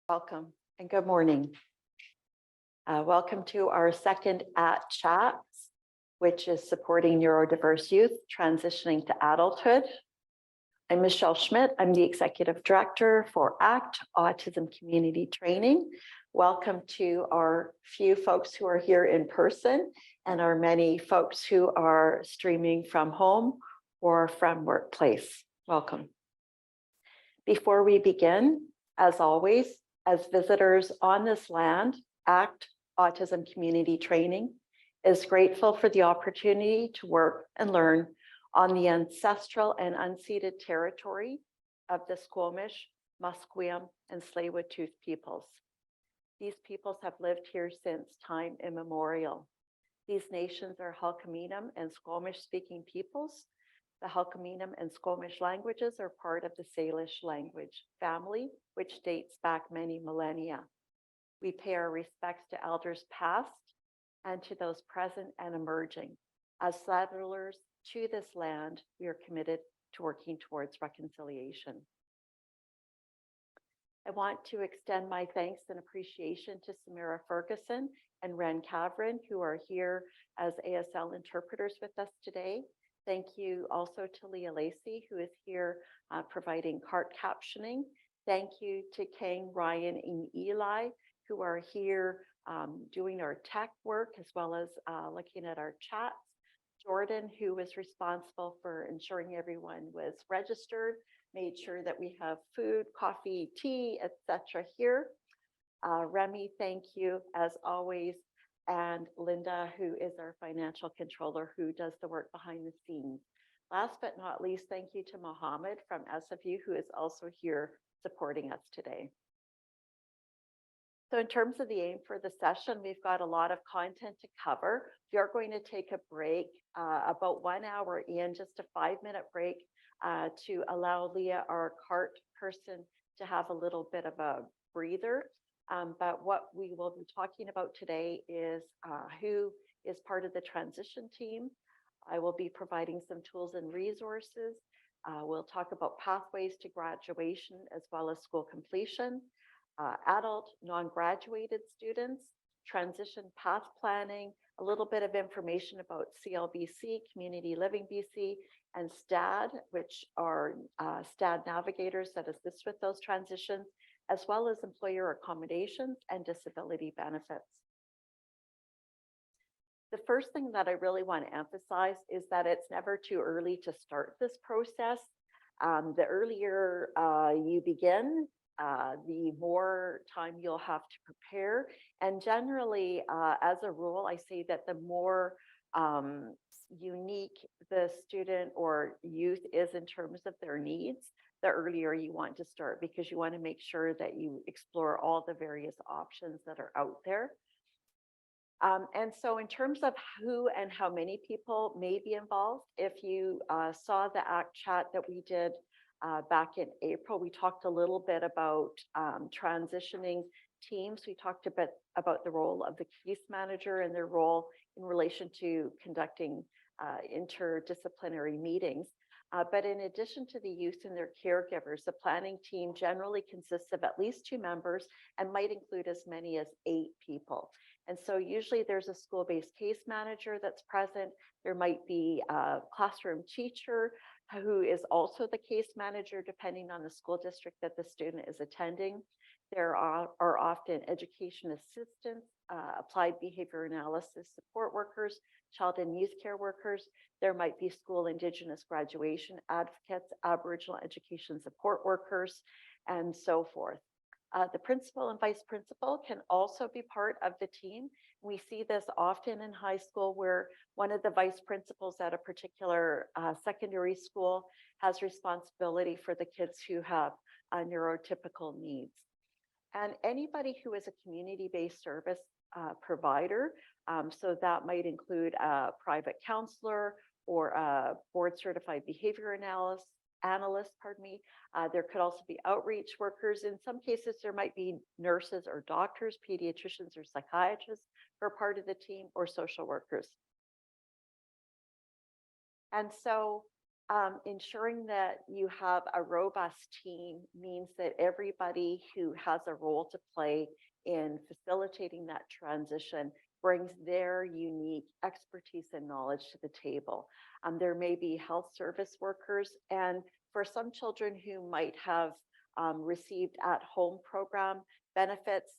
Welcome and good morning. Welcome to our second Chat, which is supporting neurodiverse youth transitioning to adulthood. I'm Michelle Schmidt. I'm the Executive Director for ACT Autism Community Training. Welcome to our few folks who are here in person and our many folks who are streaming from home or from workplace. Welcome. Before we begin, as always, as visitors on this land, ACT Autism Community Training is grateful for the opportunity to work and learn on the ancestral and unceded territory of the Squamish, Musqueam, and Tsleil-Waututh peoples. These peoples have lived here since time immemorial. These nations are Halkominam and Squamish-speaking peoples. The Halkominam and Squamish languages are part of the Salish language family, which dates back many millennia. We pay our respects to elders past and to those present and emerging. As settlers to this land, we are committed to working towards reconciliation. I want to extend my thanks and appreciation to Samira Ferguson and Ren Kavrin, who are here as ASL interpreters with us today. Thank you also to Leah Lacey, who is here providing CART captioning. Thank you to Kang, Ryan, and Eli, who are here doing our tech work, as well as looking at our chats. Jordan, who was responsible for ensuring everyone was registered, made sure that we have food, coffee, tea, etc. here. Remy, thank you as always. And Linda, who is our financial controller, who does the work behind the scenes. Last but not least, thank you to Mohammed from SFU, who is also here supporting us today. So in terms of the aim for the session, we've got a lot of content to cover. We are going to take a break, about 1 hour in, just a 5-minute break to allow Leah, our CART person, to have a little bit of a breather. But what we will be talking about today is who is part of the transition team. I will be providing some tools and resources. We'll talk about pathways to graduation as well as school completion, adult non-graduated students, transition path planning, a little bit of information about CLBC, Community Living BC, and STADD, which are STADD Navigators that assist with those transitions, as well as employer accommodations and disability benefits. The first thing that I really want to emphasize is that it's never too early to start this process. The earlier you begin, the more time you'll have to prepare. And generally, as a rule, I say that the more unique the student or youth is in terms of their needs, the earlier you want to start, because you want to make sure that you explore all the various options that are out there. And so in terms of who and how many people may be involved, if you saw the ACT chat that we did back in April, we talked a little bit about transitioning teams. We talked a bit about the role of the case manager and their role in relation to conducting interdisciplinary meetings. But in addition to the youth and their caregivers, the planning team generally consists of at least 2 members and might include as many as 8 people. And so usually there's a school-based case manager that's present. There might be a classroom teacher who is also the case manager, depending on the school district that the student is attending. There are often education assistants, applied behavior analysis support workers, child and youth care workers. There might be school Indigenous graduation advocates, Aboriginal education support workers, and so forth. The principal and vice principal can also be part of the team. We see this often in high school, where one of the vice principals at a particular secondary school has responsibility for the kids who have neurotypical needs. And anybody who is a community-based service provider, so that might include a private counselor or a board-certified behavior analyst. There could also be outreach workers. In some cases, there might be nurses or doctors, pediatricians or psychiatrists who are part of the team, or social workers. And so Ensuring that you have a robust team means that everybody who has a role to play in facilitating that transition brings their unique expertise and knowledge to the table. There may be health service workers, and for some children who might have received at-home program benefits,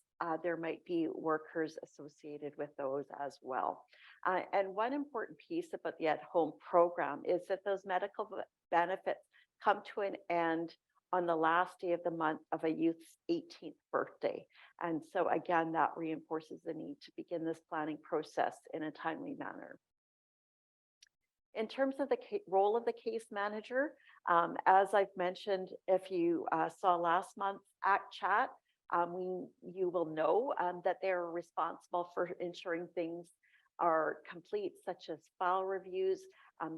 there might be workers associated with those as well. And one important piece about the at-home program is that those medical benefits come to an end on the last day of the month of a youth's 18th birthday. And so again, that reinforces the need to begin this planning process in a timely manner. In terms of the role of the case manager, as I've mentioned, if you saw last month's ACT chat, you will know that they're responsible for ensuring things are complete, such as file reviews.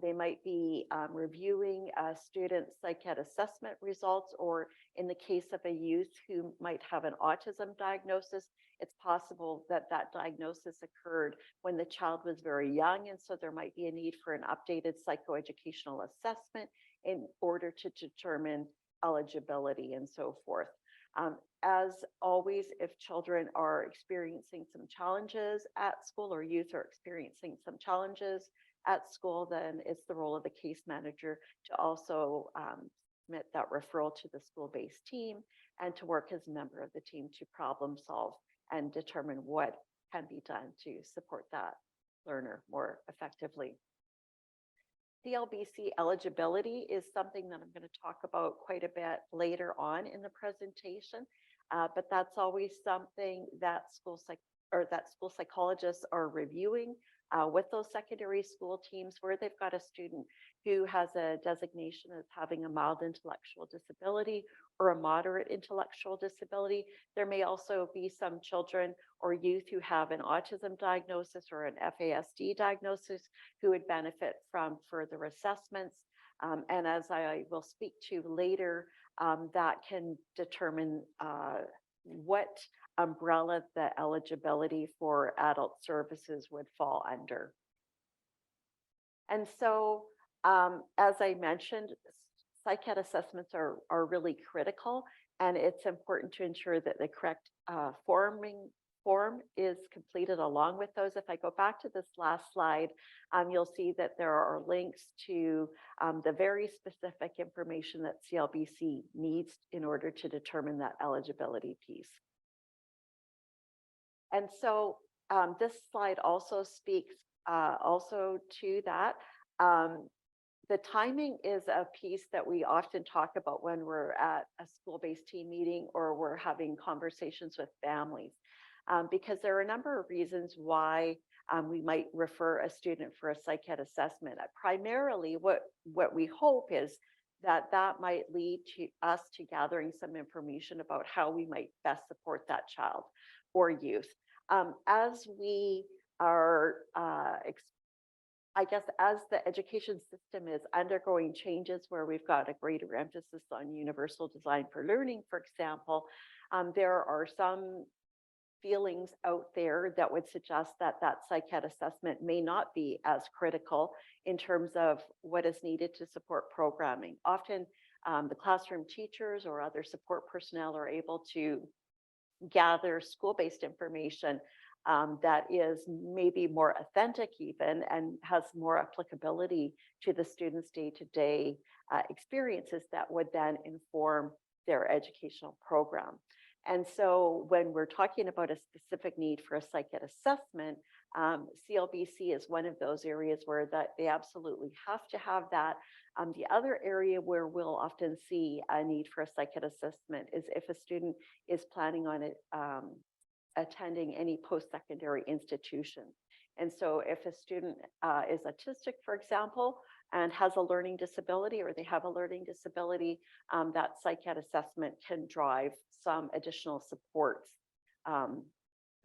They might be reviewing a student's psych-ed assessment results, or in the case of a youth who might have an autism diagnosis, it's possible that that diagnosis occurred when the child was very young, and so there might be a need for an updated psychoeducational assessment in order to determine eligibility and so forth. As always, if children are experiencing some challenges at school, or youth are experiencing some challenges at school, then it's the role of the case manager to also submit that referral to the school-based team and to work as a member of the team to problem solve and determine what can be done to support that learner more effectively. CLBC eligibility is something that I'm going to talk about quite a bit later on in the presentation, but that's always something that school psychologists are reviewing with those secondary school teams where they've got a student who has a designation as having a mild intellectual disability or a moderate intellectual disability. There may also be some children or youth who have an autism diagnosis or an FASD diagnosis who would benefit from further assessments. And as I will speak to later, that can determine what umbrella the eligibility for adult services would fall under. And so, as I mentioned, psych-ed assessments are really critical, and it's important to ensure that the correct form is completed along with those. If I go back to this last slide, you'll see that there are links to the very specific information that CLBC needs in order to determine that eligibility piece. And so this slide also speaks also to that. The timing is a piece that we often talk about when we're at a school-based team meeting or we're having conversations with families, because there are a number of reasons why we might refer a student for a psych-ed assessment. Primarily, what we hope is that might lead to us to gathering some information about how we might best support that child or youth. As we are, I guess, as the education system is undergoing changes where we've got a greater emphasis on universal design for learning, for example, there are some feelings out there that would suggest that psych-ed assessment may not be as critical in terms of what is needed to support programming. Often the classroom teachers or other support personnel are able to gather school-based information that is maybe more authentic even and has more applicability to the students' day-to-day experiences that would then inform their educational program. And so when we're talking about a specific need for a psych-ed assessment, CLBC is one of those areas where they absolutely have to have that. The other area where we'll often see a need for a psych-ed assessment is if a student is planning on attending any post-secondary institution. And so if a student is autistic, for example, and has a learning disability, or they have a learning disability, that psych-ed assessment can drive some additional supports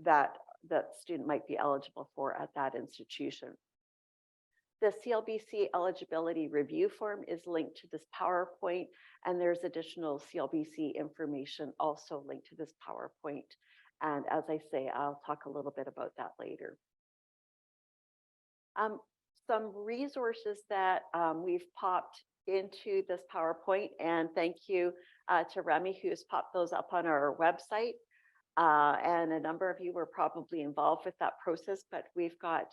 that the student might be eligible for at that institution. The CLBC eligibility review form is linked to this PowerPoint, and there's additional CLBC information also linked to this PowerPoint. And as I say, I'll talk a little bit about that later. Some resources that we've popped into this PowerPoint, and thank you to Remy who's popped those up on our website. And a number of you were probably involved with that process, but we've got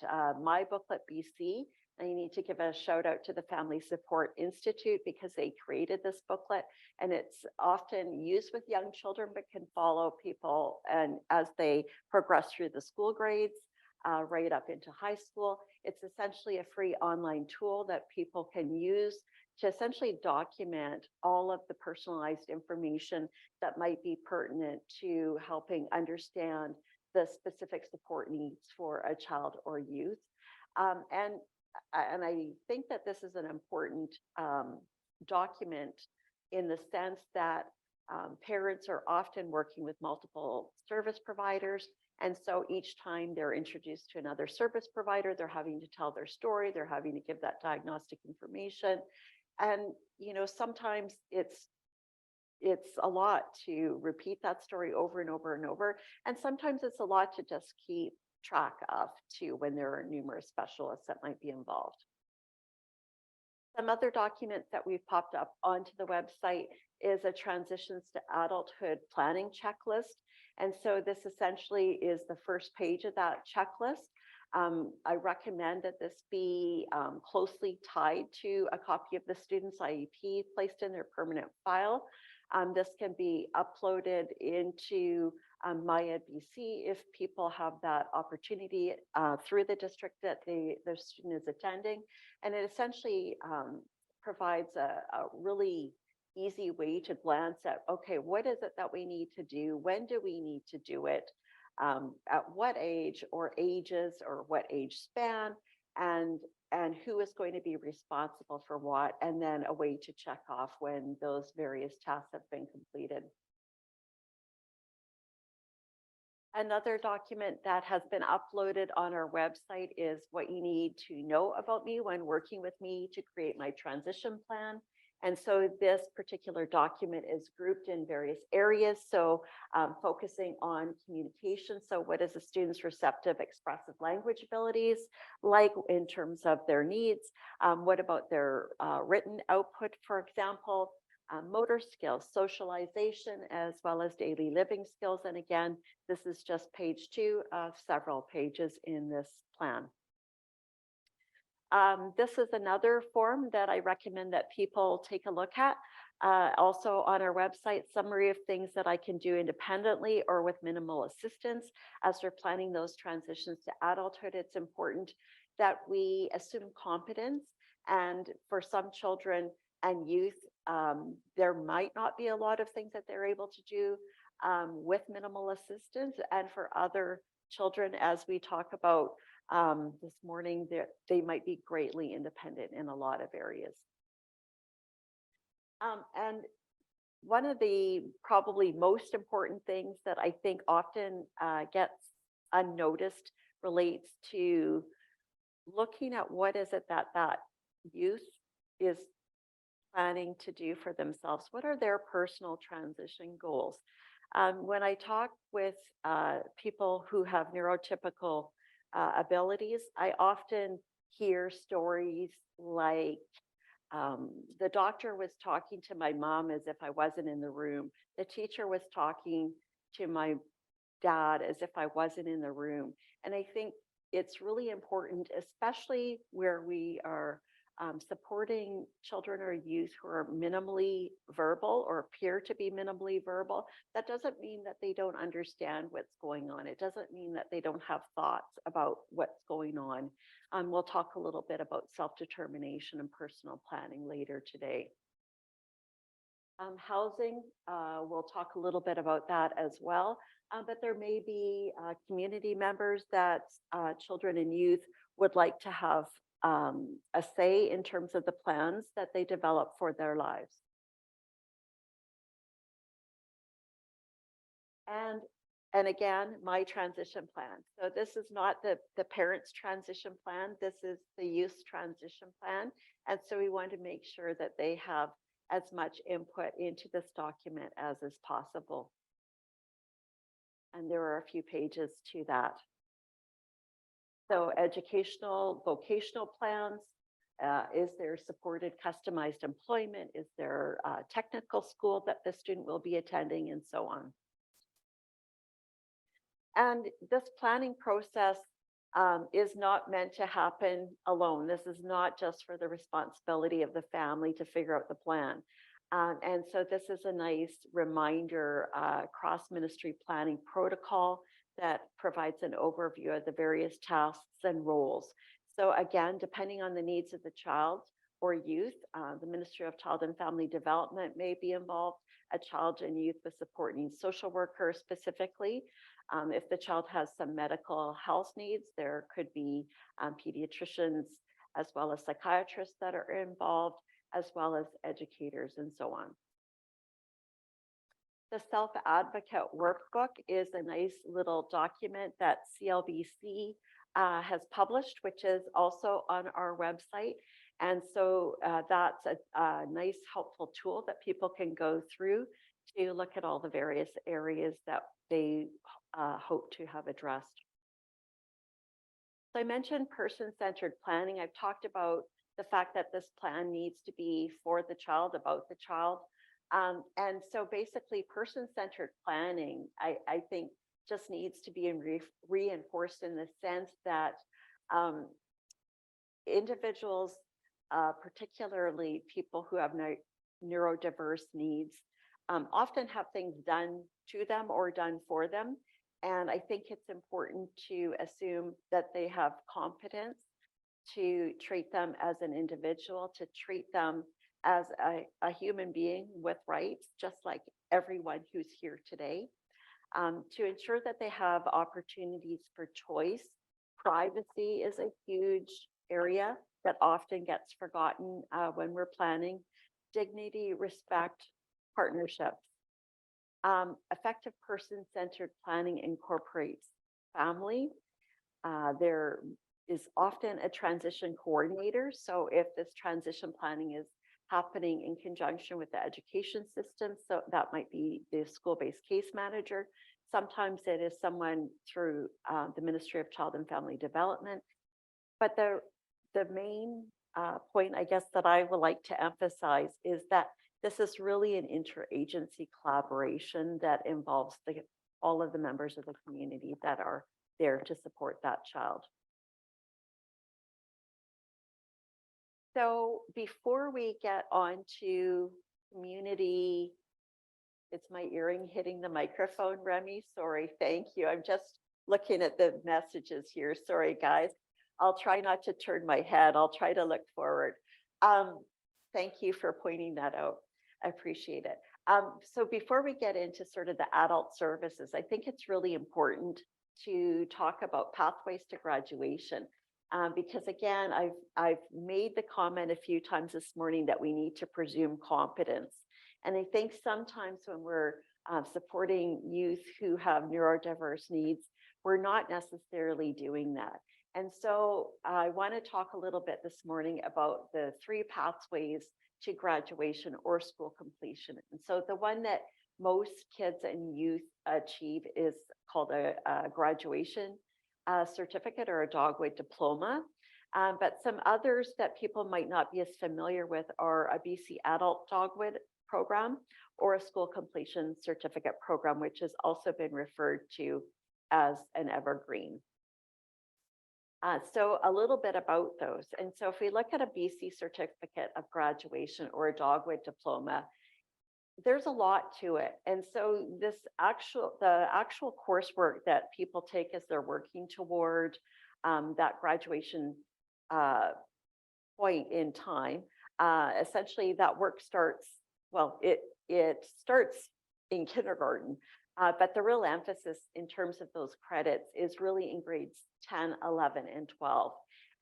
My Booklet BC. And you need to give a shout out to the Family Support Institute because they created this booklet, and it's often used with young children, but can follow people and as they progress through the school grades, right up into high school. It's essentially a free online tool that people can use to essentially document all of the personalized information that might be pertinent to helping understand the specific support needs for a child or youth. And I think that this is an important document in the sense that parents are often working with multiple service providers. And so each time they're introduced to another service provider, they're having to tell their story, they're having to give that diagnostic information. And, you know, sometimes it's a lot to repeat that story over and over and over. And sometimes it's a lot to just keep track of too when there are numerous specialists that might be involved. Some other documents that we've popped up onto the website is a transitions to adulthood planning checklist. And so this essentially is the first page of that checklist. I recommend that this be closely tied to a copy of the student's IEP placed in their permanent file. This can be uploaded into Maya BC if people have that opportunity through the district that their student is attending. And it essentially provides a really easy way to glance at, okay, what is it that we need to do? When do we need to do it? At what age or ages or what age span, and who is going to be responsible for what, and then a way to check off when those various tasks have been completed. Another document that has been uploaded on our website is what you need to know about me when working with me to create my transition plan. And so this particular document is grouped in various areas. So focusing on communication. So what is a student's receptive expressive language abilities like in terms of their needs? What about their written output, for example? Motor skills, socialization, as well as daily living skills. And again, this is just page 2 of several pages in this plan. This is another form that I recommend that people take a look at. Also on our website, summary of things that I can do independently or with minimal assistance as we're planning those transitions to adulthood. It's important that we assume competence, and for some children and youth, there might not be a lot of things that they're able to do with minimal assistance. And for other children, as we talk about this morning, they might be greatly independent in a lot of areas. And one of the probably most important things that I think often gets unnoticed relates to looking at what is it that that youth is planning to do for themselves. What are their personal transition goals? When I talk with people who have neurotypical abilities, I often hear stories like, the doctor was talking to my mom as if I wasn't in the room. The teacher was talking to my dad as if I wasn't in the room. And I think it's really important, especially where we are supporting children or youth who are minimally verbal or appear to be minimally verbal. That doesn't mean that they don't understand what's going on. It doesn't mean that they don't have thoughts about what's going on. We'll talk a little bit about self-determination and personal planning later today. Housing, we'll talk a little bit about that as well. But there may be community members that children and youth would like to have a say in terms of the plans that they develop for their lives. And again, my transition plan. So this is not the parents' transition plan. This is the youth's transition plan. And so we want to make sure that they have as much input into this document as is possible. And there are a few pages to that. So educational, vocational plans, Is there supported customized employment? Is there technical school that the student will be attending, and so on? And this planning process is not meant to happen alone. This is not just for the responsibility of the family to figure out the plan. And so this is a nice reminder, cross-ministry planning protocol that provides an overview of the various tasks and roles. So again, depending on the needs of the child or youth, the Ministry of Child and Family Development may be involved, a child and youth with support needs social worker specifically. If the child has some medical health needs, there could be pediatricians as well as psychiatrists that are involved, as well as educators and so on. The Self-Advocate Workbook is a nice little document that CLBC has published, which is also on our website. And so that's a nice, helpful tool that people can go through to look at all the various areas that they hope to have addressed. So I mentioned person-centered planning. I've talked about the fact that this plan needs to be for the child, about the child. And so basically person-centered planning, I think just needs to be reinforced in the sense that individuals, particularly people who have neurodiverse needs, often have things done to them or done for them. And I think it's important to assume that they have competence to treat them as an individual, to treat them as a human being with rights, just like everyone who's here today, to ensure that they have opportunities for choice. Privacy is a huge area that often gets forgotten when we're planning. Dignity, respect, partnerships. Effective person-centered planning incorporates family. There is often a transition coordinator. So if this transition planning is happening in conjunction with the education system, so that might be the school-based case manager. Sometimes it is someone through the Ministry of Child and Family Development. But the main point, I guess, that I would like to emphasize is that this is really an interagency collaboration that involves all of the members of the community that are there to support that child. So before we get on to community, it's my earring hitting the microphone, Remy. Sorry, thank you. I'm just looking at the messages here. Sorry, guys. I'll try not to turn my head. I'll try to look forward. Thank you for pointing that out. I appreciate it. So before we get into sort of the adult services, I think it's really important to talk about pathways to graduation. Because again, I've made the comment a few times this morning that we need to presume competence. And I think sometimes when we're supporting youth who have neurodiverse needs, we're not necessarily doing that. And so I want to talk a little bit this morning about the 3 pathways to graduation or school completion. And so the one that most kids and youth achieve is called a graduation certificate or a dogwood diploma. But some others that people might not be as familiar with are a BC Adult Dogwood program or a school completion certificate program, which has also been referred to as an evergreen. So a little bit about those. And so if we look at a BC certificate of graduation or a dogwood diploma, there's a lot to it. And so the actual coursework that people take as they're working toward that graduation point in time, essentially that work starts, well, it starts in kindergarten, but the real emphasis in terms of those credits is really in grades 10, 11, and 12.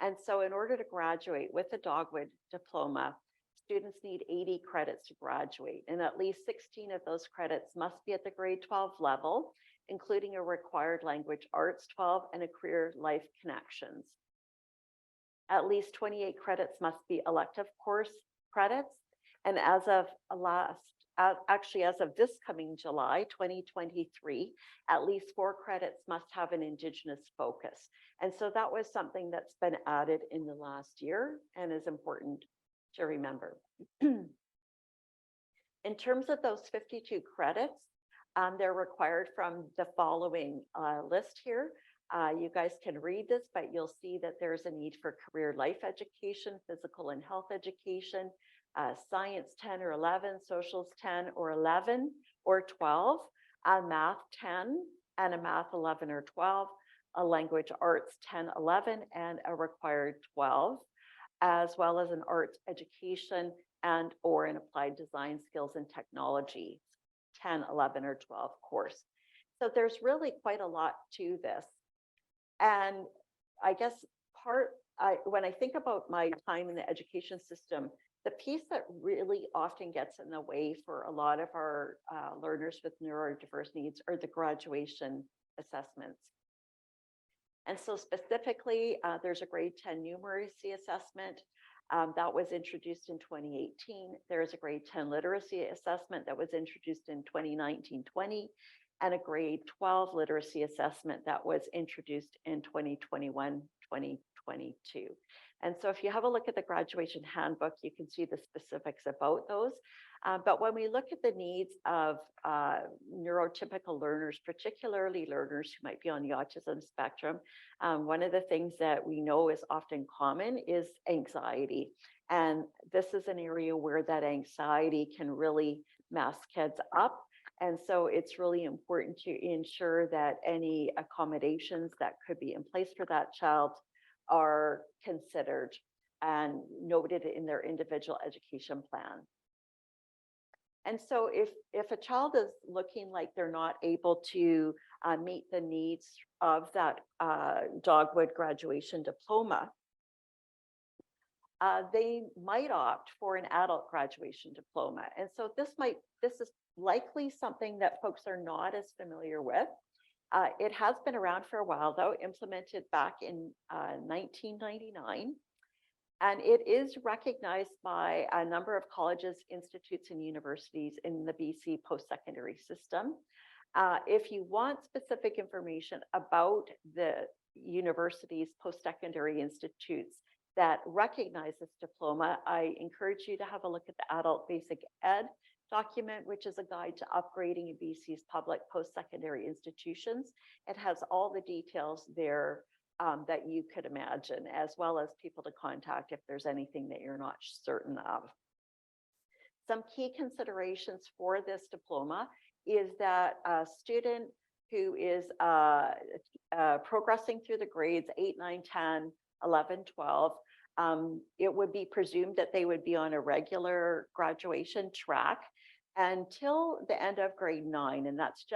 And so in order to graduate with a dogwood diploma, students need 80 credits to graduate, and at least 16 of those credits must be at the grade 12 level, including a required language arts 12 and a career life connections. At least 28 credits must be elective course credits. And as of last actually, as of this coming July 2023, at least 4 credits must have an Indigenous focus. And so that was something that's been added in the last year and is important to remember. In terms of those 52 credits, they're required from the following list here. You guys can read this, but you'll see that there's a need for career life education, physical and health education, science 10 or 11, socials 10 or 11 or 12, math 10 and a math 11 or 12, a language arts 10, 11, and a required 12, as well as an arts education and or an applied design skills and technology 10, 11, or 12 course. So there's really quite a lot to this. And I guess when I think about my time in the education system, the piece that really often gets in the way for a lot of our learners with neurodiverse needs are the graduation assessments. And so specifically, there's a grade 10 numeracy assessment that was introduced in 2018. There's a grade 10 literacy assessment that was introduced in 2019-20, and a grade 12 literacy assessment that was introduced in 2021-2022. And so if you have a look at the graduation handbook, you can see the specifics about those. But when we look at the needs of neurotypical learners, particularly learners who might be on the autism spectrum, one of the things that we know is often common is anxiety. And this is an area where that anxiety can really mess kids up. And so it's really important to ensure that any accommodations that could be in place for that child are considered and noted in their individual education plan. And so if a child is looking like they're not able to meet the needs of that Dogwood graduation diploma, they might opt for an adult graduation diploma. And so this is likely something that folks are not as familiar with. It has been around for a while, though, implemented back in 1999. And it is recognized by a number of colleges, institutes, and universities in the BC post-secondary system. If you want specific information about the universities, post-secondary institutes that recognize this diploma, I encourage you to have a look at the Adult Basic Ed document, which is a guide to upgrading in BC's public post-secondary institutions. It has all the details there that you could imagine, as well as people to contact if there's anything that you're not certain of. Some key considerations for this diploma is that a student who is progressing through the grades 8, 9, 10, 11, 12, it would be presumed that they would be on a regular graduation track until the end of grade 9. And that's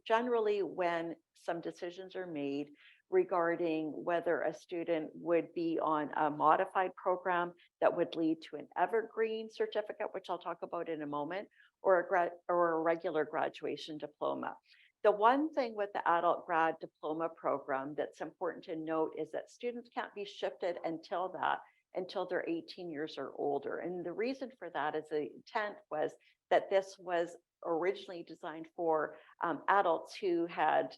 generally when some decisions are made regarding whether a student would be on a modified program that would lead to an evergreen certificate, which I'll talk about in a moment, or a regular graduation diploma. The one thing with the adult grad diploma program that's important to note is that students can't be shifted until they're 18 years or older. And the reason for that is the intent was that this was originally designed for adults who had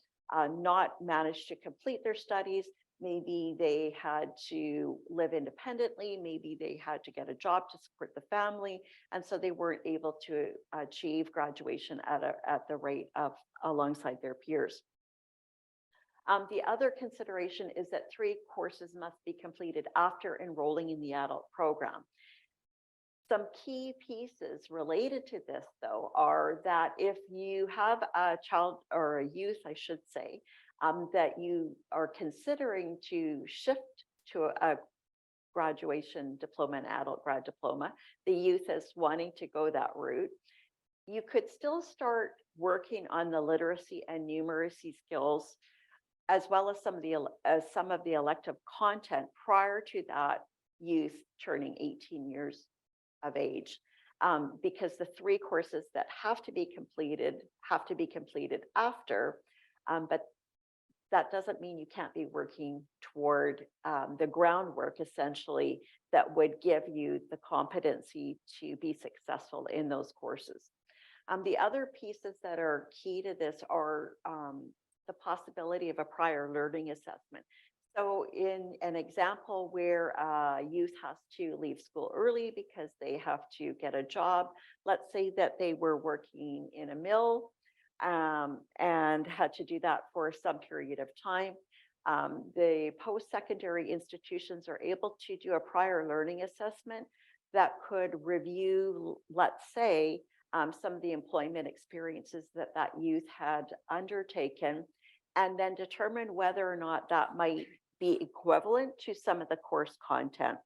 not managed to complete their studies. Maybe they had to live independently. Maybe they had to get a job to support the family. And so they weren't able to achieve graduation at the rate of alongside their peers. The other consideration is that 3 courses must be completed after enrolling in the adult program. Some key pieces related to this, though, are that if you have a child or a youth, I should say, that you are considering to shift to a graduation diploma, an adult grad diploma, the youth is wanting to go that route, you could still start working on the literacy and numeracy skills, as well as some of the elective content prior to that youth turning 18 years of age, because the 3 courses that have to be completed after, but that doesn't mean you can't be working toward the groundwork essentially that would give you the competency to be successful in those courses. The other pieces that are key to this are the possibility of a prior learning assessment. So in an example where youth has to leave school early because they have to get a job, let's say that they were working in a mill and had to do that for some period of time. The post-secondary institutions are able to do a prior learning assessment that could review, let's say, some of the employment experiences that that youth had undertaken, and then determine whether or not that might be equivalent to some of the course content.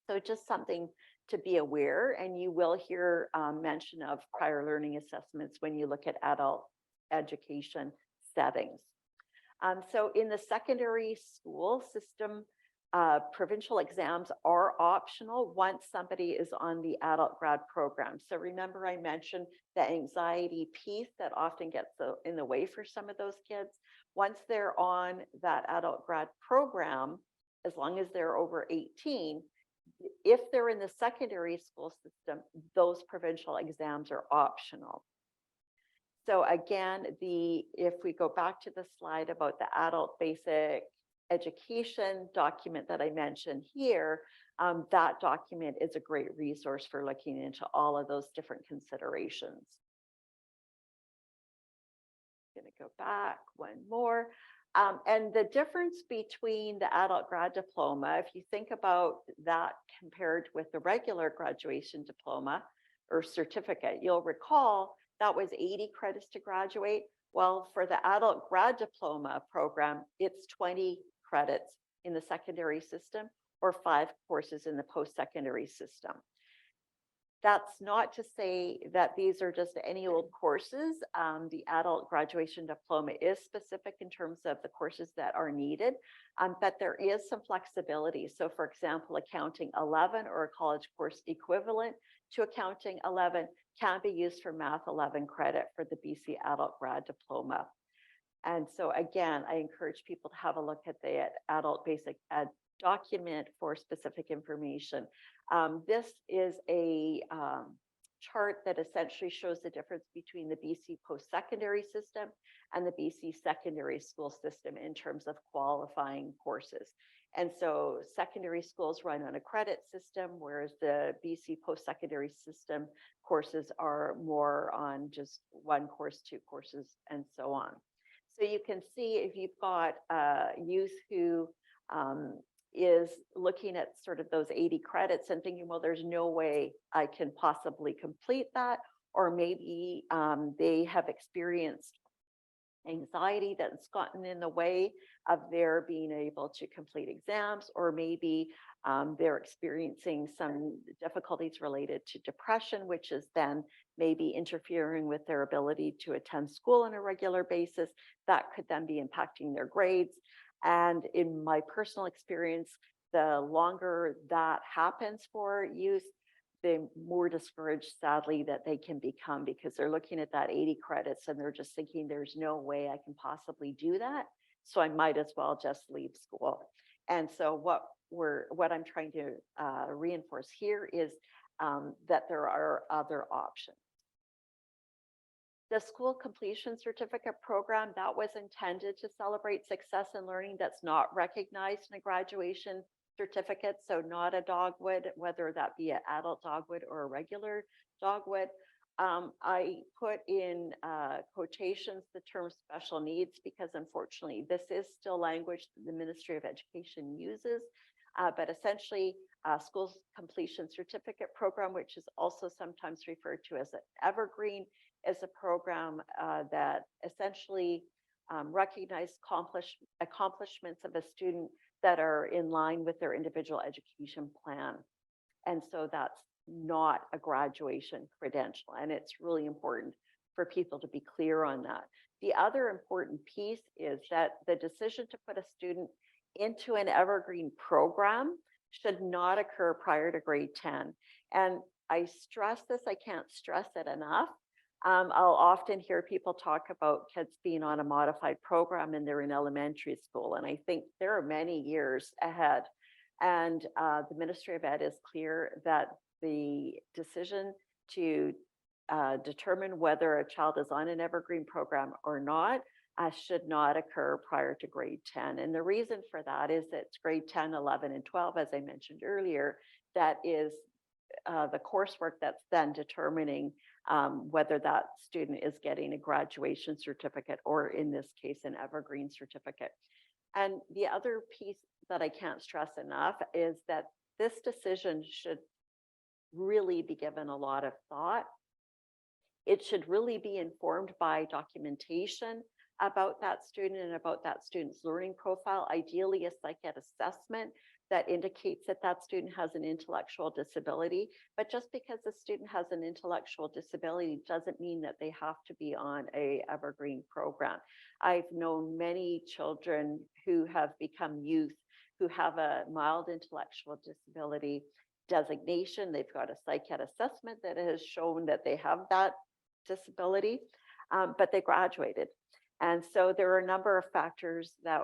So just something to be aware, and you will hear mention of prior learning assessments when you look at adult education settings. So in the secondary school system, provincial exams are optional once somebody is on the adult grad program. So remember I mentioned the anxiety piece that often gets in the way for some of those kids. Once they're on that adult grad program, as long as they're over 18, if they're in the secondary school system, those provincial exams are optional. So again, if we go back to the slide about the adult basic education document that I mentioned here, that document is a great resource for looking into all of those different considerations. I'm going to go back one more. And the difference between the adult grad diploma, if you think about that compared with the regular graduation diploma or certificate, you'll recall that was 80 credits to graduate. Well, for the adult grad diploma program, it's 20 credits in the secondary system or 5 courses in the post-secondary system. That's not to say that these are just any old courses. The adult graduation diploma is specific in terms of the courses that are needed, but there is some flexibility. So for example, Accounting 11 or a college course equivalent to Accounting 11 can be used for Math 11 credit for the BC Adult Grad Diploma. And so again, I encourage people to have a look at the Adult Basic Ed document for specific information. This is a chart that essentially shows the difference between the BC post-secondary system and the BC secondary school system in terms of qualifying courses. And so secondary schools run on a credit system, whereas the BC post-secondary system courses are more on just 1 course, 2 courses, and so on. So you can see if you've got youth who is looking at sort of those 80 credits and thinking, well, there's no way I can possibly complete that. Or maybe they have experienced anxiety that's gotten in the way of their being able to complete exams, or maybe they're experiencing some difficulties related to depression, which is then maybe interfering with their ability to attend school on a regular basis. That could then be impacting their grades. And in my personal experience, the longer that happens for youth, the more discouraged, sadly, that they can become, because they're looking at that 80 credits and they're just thinking, there's no way I can possibly do that. So I might as well just leave school. And so what I'm trying to reinforce here is that there are other options. The school completion certificate program, that was intended to celebrate success in learning that's not recognized in a graduation certificate. So not a dogwood, whether that be an adult dogwood or a regular dogwood. I put in quotations the term special needs, because unfortunately this is still language that the Ministry of Education uses. But essentially, schools completion certificate program, which is also sometimes referred to as an evergreen, is a program that essentially recognizes accomplishments of a student that are in line with their individual education plan. And so that's not a graduation credential. And it's really important for people to be clear on that. The other important piece is that the decision to put a student into an evergreen program should not occur prior to grade 10. And I stress this, I can't stress it enough. I'll often hear people talk about kids being on a modified program and they're in elementary school. And I think there are many years ahead. And the Ministry of Ed is clear that the decision to determine whether a child is on an evergreen program or not should not occur prior to grade 10. And the reason for that is that it's grade 10, 11, and 12, as I mentioned earlier, that is the coursework that's then determining whether that student is getting a graduation certificate or, in this case, an evergreen certificate. And the other piece that I can't stress enough is that this decision should really be given a lot of thought. It should really be informed by documentation about that student and about that student's learning profile, ideally a psych-ed assessment that indicates that that student has an intellectual disability. But just because a student has an intellectual disability doesn't mean that they have to be on a evergreen program. I've known many children who have become youth who have a mild intellectual disability designation. They've got a psych-ed assessment that has shown that they have that disability, but they graduated. And so there are a number of factors that,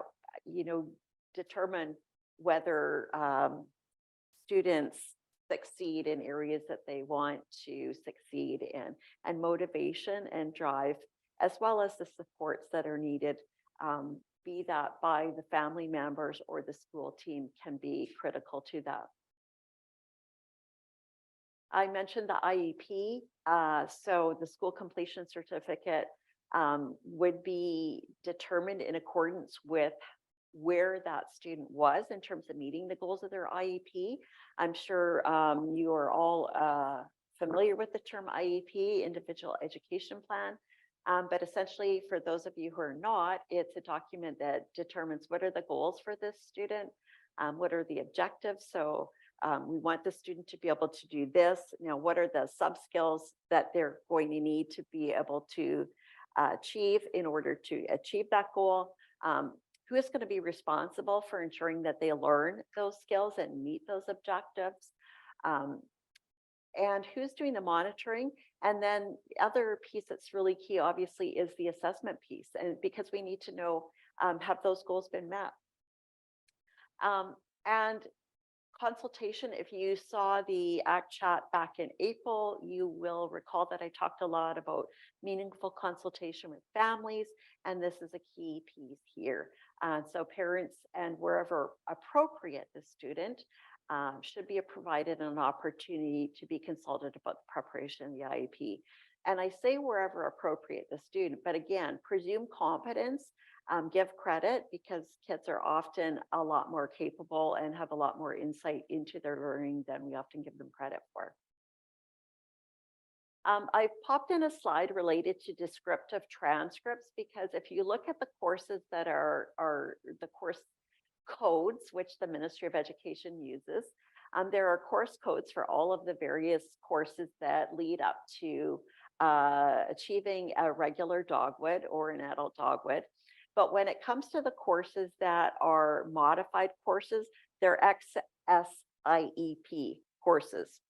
determine whether students succeed in areas that they want to succeed in, and motivation and drive, as well as the supports that are needed, be that by the family members or the school team, can be critical to that. I mentioned the IEP, so the school completion certificate would be determined in accordance with where that student was in terms of meeting the goals of their IEP. I'm sure you are all familiar with the term IEP, Individual Education Plan. But essentially, for those of you who are not, it's a document that determines what are the goals for this student, what are the objectives. So we want the student to be able to do this. Now, what are the sub skills that they're going to need to be able to achieve in order to achieve that goal? Who is going to be responsible for ensuring that they learn those skills and meet those objectives? And who's doing the monitoring? And then the other piece that's really key, obviously, is the assessment piece. And because we need to know, have those goals been met? And consultation, if you saw the ACT chat back in April, you will recall that I talked a lot about meaningful consultation with families, and this is a key piece here. So parents, and wherever appropriate, the student should be provided an opportunity to be consulted about the preparation of the IEP. And I say wherever appropriate, the student, but again, presume competence, give credit, because kids are often a lot more capable and have a lot more insight into their learning than we often give them credit for. I've popped in a slide related to descriptive transcripts, because if you look at the courses that are the course codes, which the Ministry of Education uses, there are course codes for all of the various courses that lead up to achieving a regular dogwood or an adult dogwood. But when it comes to the courses that are modified courses, they're XSIEP courses.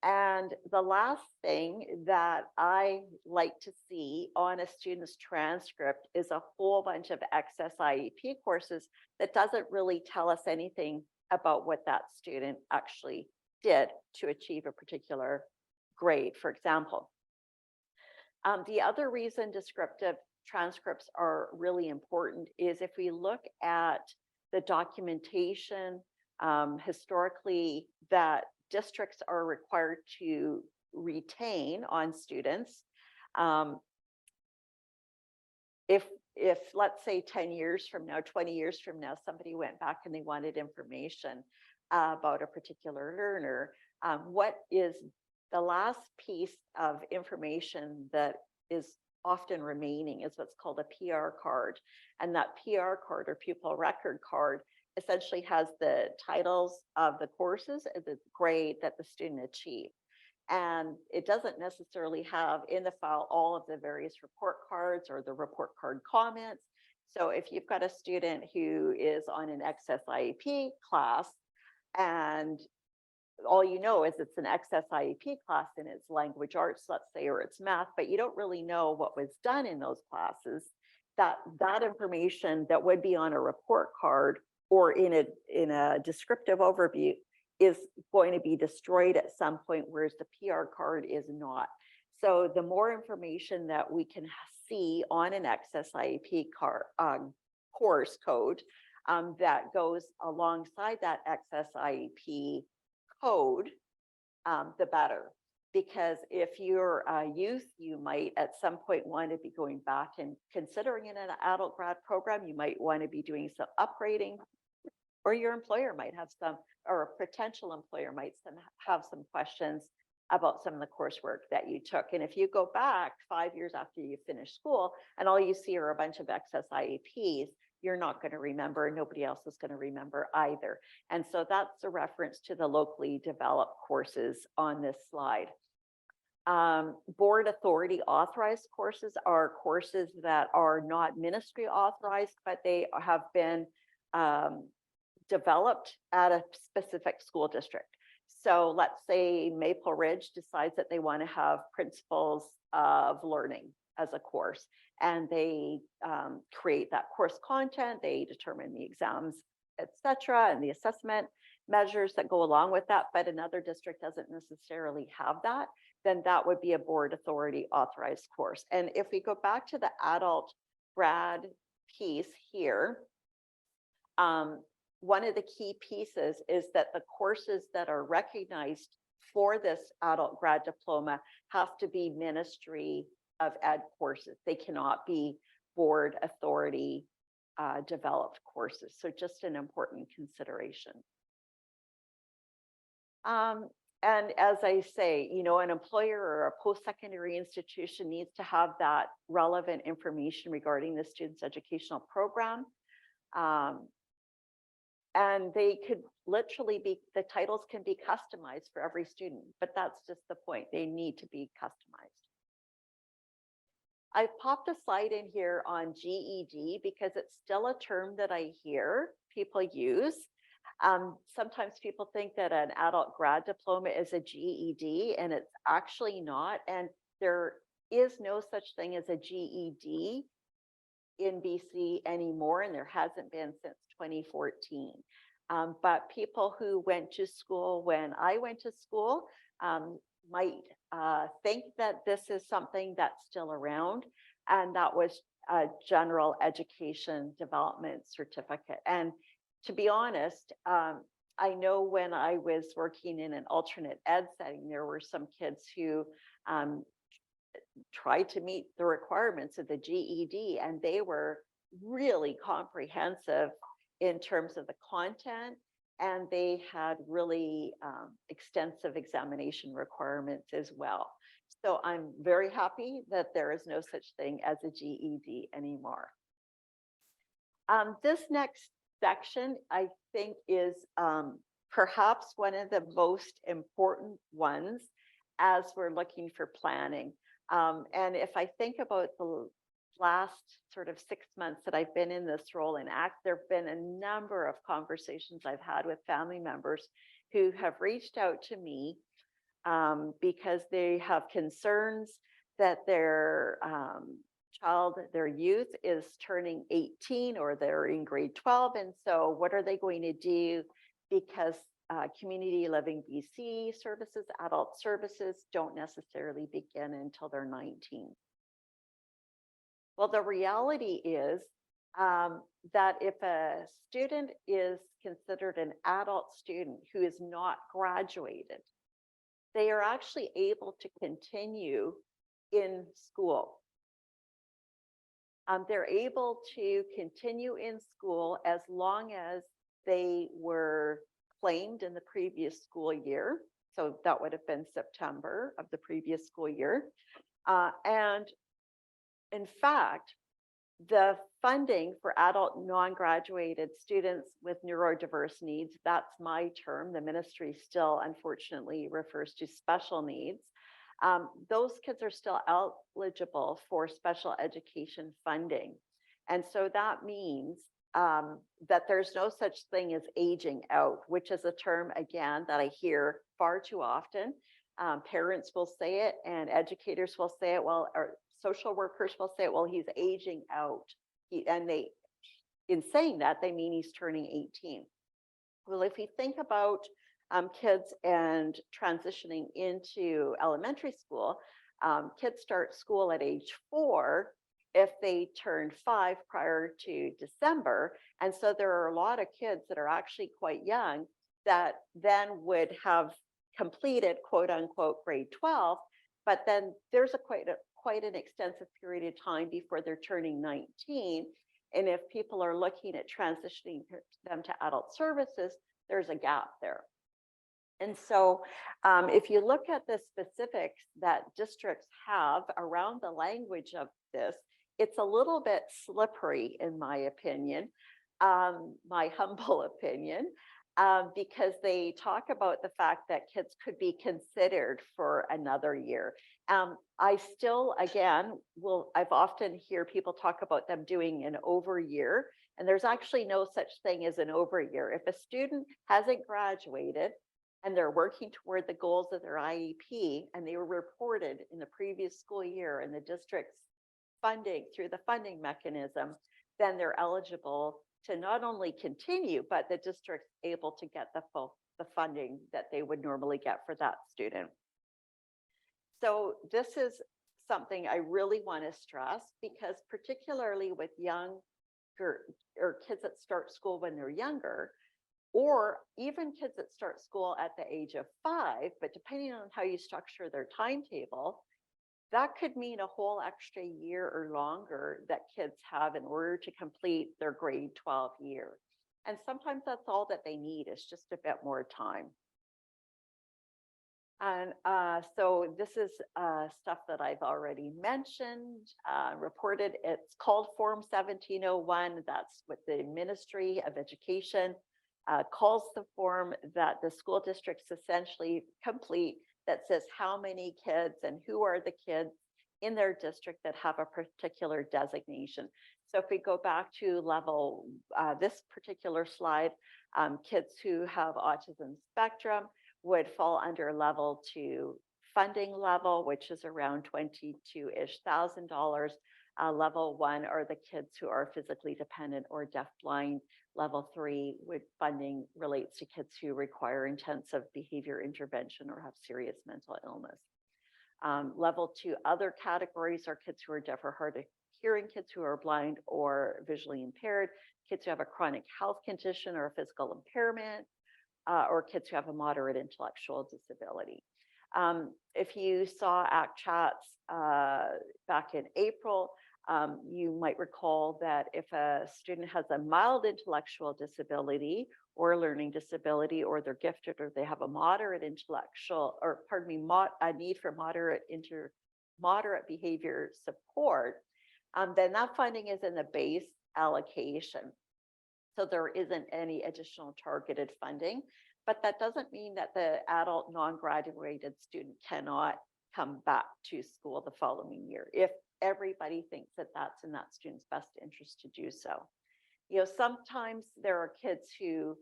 And the last thing that I like to see on a student's transcript is a whole bunch of XSIEP courses that doesn't really tell us anything about what that student actually did to achieve a particular grade, for example. The other reason descriptive transcripts are really important is if we look at the documentation historically that districts are required to retain on students. If let's say 10 years from now, 20 years from now, somebody went back and they wanted information about a particular learner, what is the last piece of information that is often remaining is what's called a PR card. And that PR card, or pupil record card, essentially has the titles of the courses and the grade that the student achieved. And it doesn't necessarily have in the file all of the various report cards or the report card comments. So if you've got a student who is on an XSIEP class, and all you know is it's an XSIEP class and it's language arts, let's say, or it's math, but you don't really know what was done in those classes, that information that would be on a report card or in a descriptive overview is going to be destroyed at some point, whereas the PR card is not. So the more information that we can see on an Access IEP course code that goes alongside that Access IEP code, the better. Because if you're a youth, you might at some point want to be going back and considering in an adult grad program, you might want to be doing some upgrading, or your employer might have some, or a potential employer might have some questions about some of the coursework that you took. And if you go back 5 years after you finish school and all you see are a bunch of excess IEPs, you're not going to remember, and nobody else is going to remember either. And so that's a reference to the locally developed courses on this slide. Board authority authorized courses are courses that are not ministry authorized, but they have been developed at a specific school district. So let's say Maple Ridge decides that they want to have principles of learning as a course, and they create that course content, they determine the exams, etc., and the assessment measures that go along with that, but another district doesn't necessarily have that, then that would be a board authority authorized course. And if we go back to the adult grad piece here, one of the key pieces is that the courses that are recognized for this adult grad diploma have to be Ministry of Ed courses. They cannot be board authority developed courses. So just an important consideration. And as I say, you know, an employer or a post-secondary institution needs to have that relevant information regarding the student's educational program. And they could literally be, the titles can be customized for every student, but that's just the point. They need to be customized. I've popped a slide in here on GED because it's still a term that I hear people use. Sometimes people think that an adult grad diploma is a GED, and it's actually not. And there is no such thing as a GED in BC anymore, and there hasn't been since 2014. But people who went to school when I went to school might think that this is something that's still around, and that was a general education development certificate. And to be honest, I know when I was working in an alternate ed setting, there were some kids who tried to meet the requirements of the GED, and they were really comprehensive in terms of the content, and they had really extensive examination requirements as well. So I'm very happy that there is no such thing as a GED anymore. This next section, I think, is perhaps one of the most important ones as we're looking for planning. And if I think about the last sort of 6 months that I've been in this role in ACT, there have been a number of conversations I've had with family members who have reached out to me because they have concerns that their child, their youth is turning 18 or they're in grade 12. And so what are they going to do? Because Community Living BC services, adult services don't necessarily begin until they're 19. Well, the reality is that if a student is considered an adult student who is not graduated, they are actually able to continue in school. They're able to continue in school as long as they were claimed in the previous school year. So that would have been September of the previous school year. And in fact, the funding for adult non-graduated students with neurodiverse needs, that's my term. The ministry still unfortunately refers to special needs. Those kids are still eligible for special education funding. And so that means that there's no such thing as aging out, which is a term, again, that I hear far too often. Parents will say it and educators will say it, well, or social workers will say it, well, he's aging out. And they, in saying that, they mean he's turning 18. Well, if we think about kids and transitioning into elementary school, Kids start school at age 4 if they turn 5 prior to December. And so there are a lot of kids that are actually quite young that then would have completed quote unquote grade 12, but then there's quite an extensive period of time before they're turning 19. And if people are looking at transitioning them to adult services, there's a gap there. And so if you look at the specifics that districts have around the language of this, it's a little bit slippery, in my opinion, my humble opinion, because they talk about the fact that kids could be considered for another year. I still, again, I've often hear people talk about them doing an over year, and there's actually no such thing as an over year. If a student hasn't graduated and they're working toward the goals of their IEP and they were reported in the previous school year and the district's funding through the funding mechanism, then they're eligible to not only continue, but the district's able to get the funding that they would normally get for that student. So this is something I really want to stress, because particularly with young or kids that start school when they're younger, or even kids that start school at the age of 5, but depending on how you structure their timetable, that could mean a whole extra year or longer that kids have in order to complete their grade 12 year. And sometimes that's all that they need, is just a bit more time. And so this is stuff that I've already mentioned, reported. It's called Form 1701. That's what the Ministry of Education calls the form that the school districts essentially complete, that says how many kids and who are the kids in their district that have a particular designation. So if we go back to level, this particular slide, kids who have autism spectrum would fall under level 2 funding level, which is around $22-ish thousand. Level 1 are the kids who are physically dependent or deafblind. Level 3 with funding relates to kids who require intensive behavior intervention or have serious mental illness. Level 2 other categories are kids who are deaf or hard of hearing, kids who are blind or visually impaired, kids who have a chronic health condition or a physical impairment, or kids who have a moderate intellectual disability. If you saw ACT Chats back in April, you might recall that if a student has a mild intellectual disability or learning disability, or they're gifted, or they have a moderate intellectual, or pardon me, a need for moderate behavior support, then that funding is in the base allocation. So there isn't any additional targeted funding, but that doesn't mean that the adult non-graduated student cannot come back to school the following year if everybody thinks that that's in that student's best interest to do so. You know, sometimes there are kids who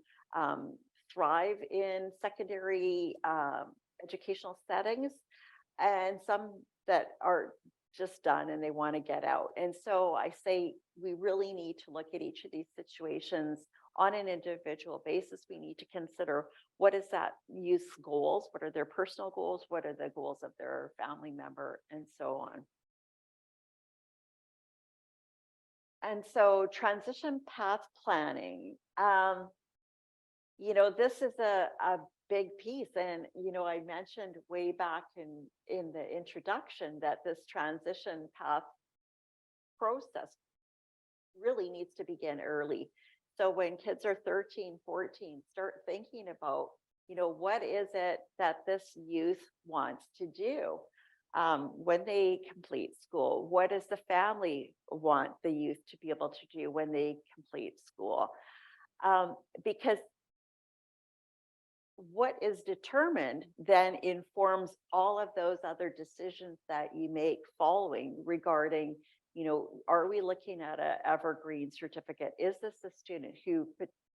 thrive in secondary educational settings, and some that are just done and they want to get out. And so I say we really need to look at each of these situations on an individual basis. We need to consider, what is that youth's goals? What are their personal goals? What are the goals of their family member, and so on. And so transition path planning, you know, this is a big piece. And, you know, I mentioned way back in the introduction that this transition path process really needs to begin early. So when kids are 13, 14, start thinking about, you know, what is it that this youth wants to do when they complete school? What does the family want the youth to be able to do when they complete school? Because what is determined then informs all of those other decisions that you make following regarding, you know, are we looking at an evergreen certificate? Is this a student who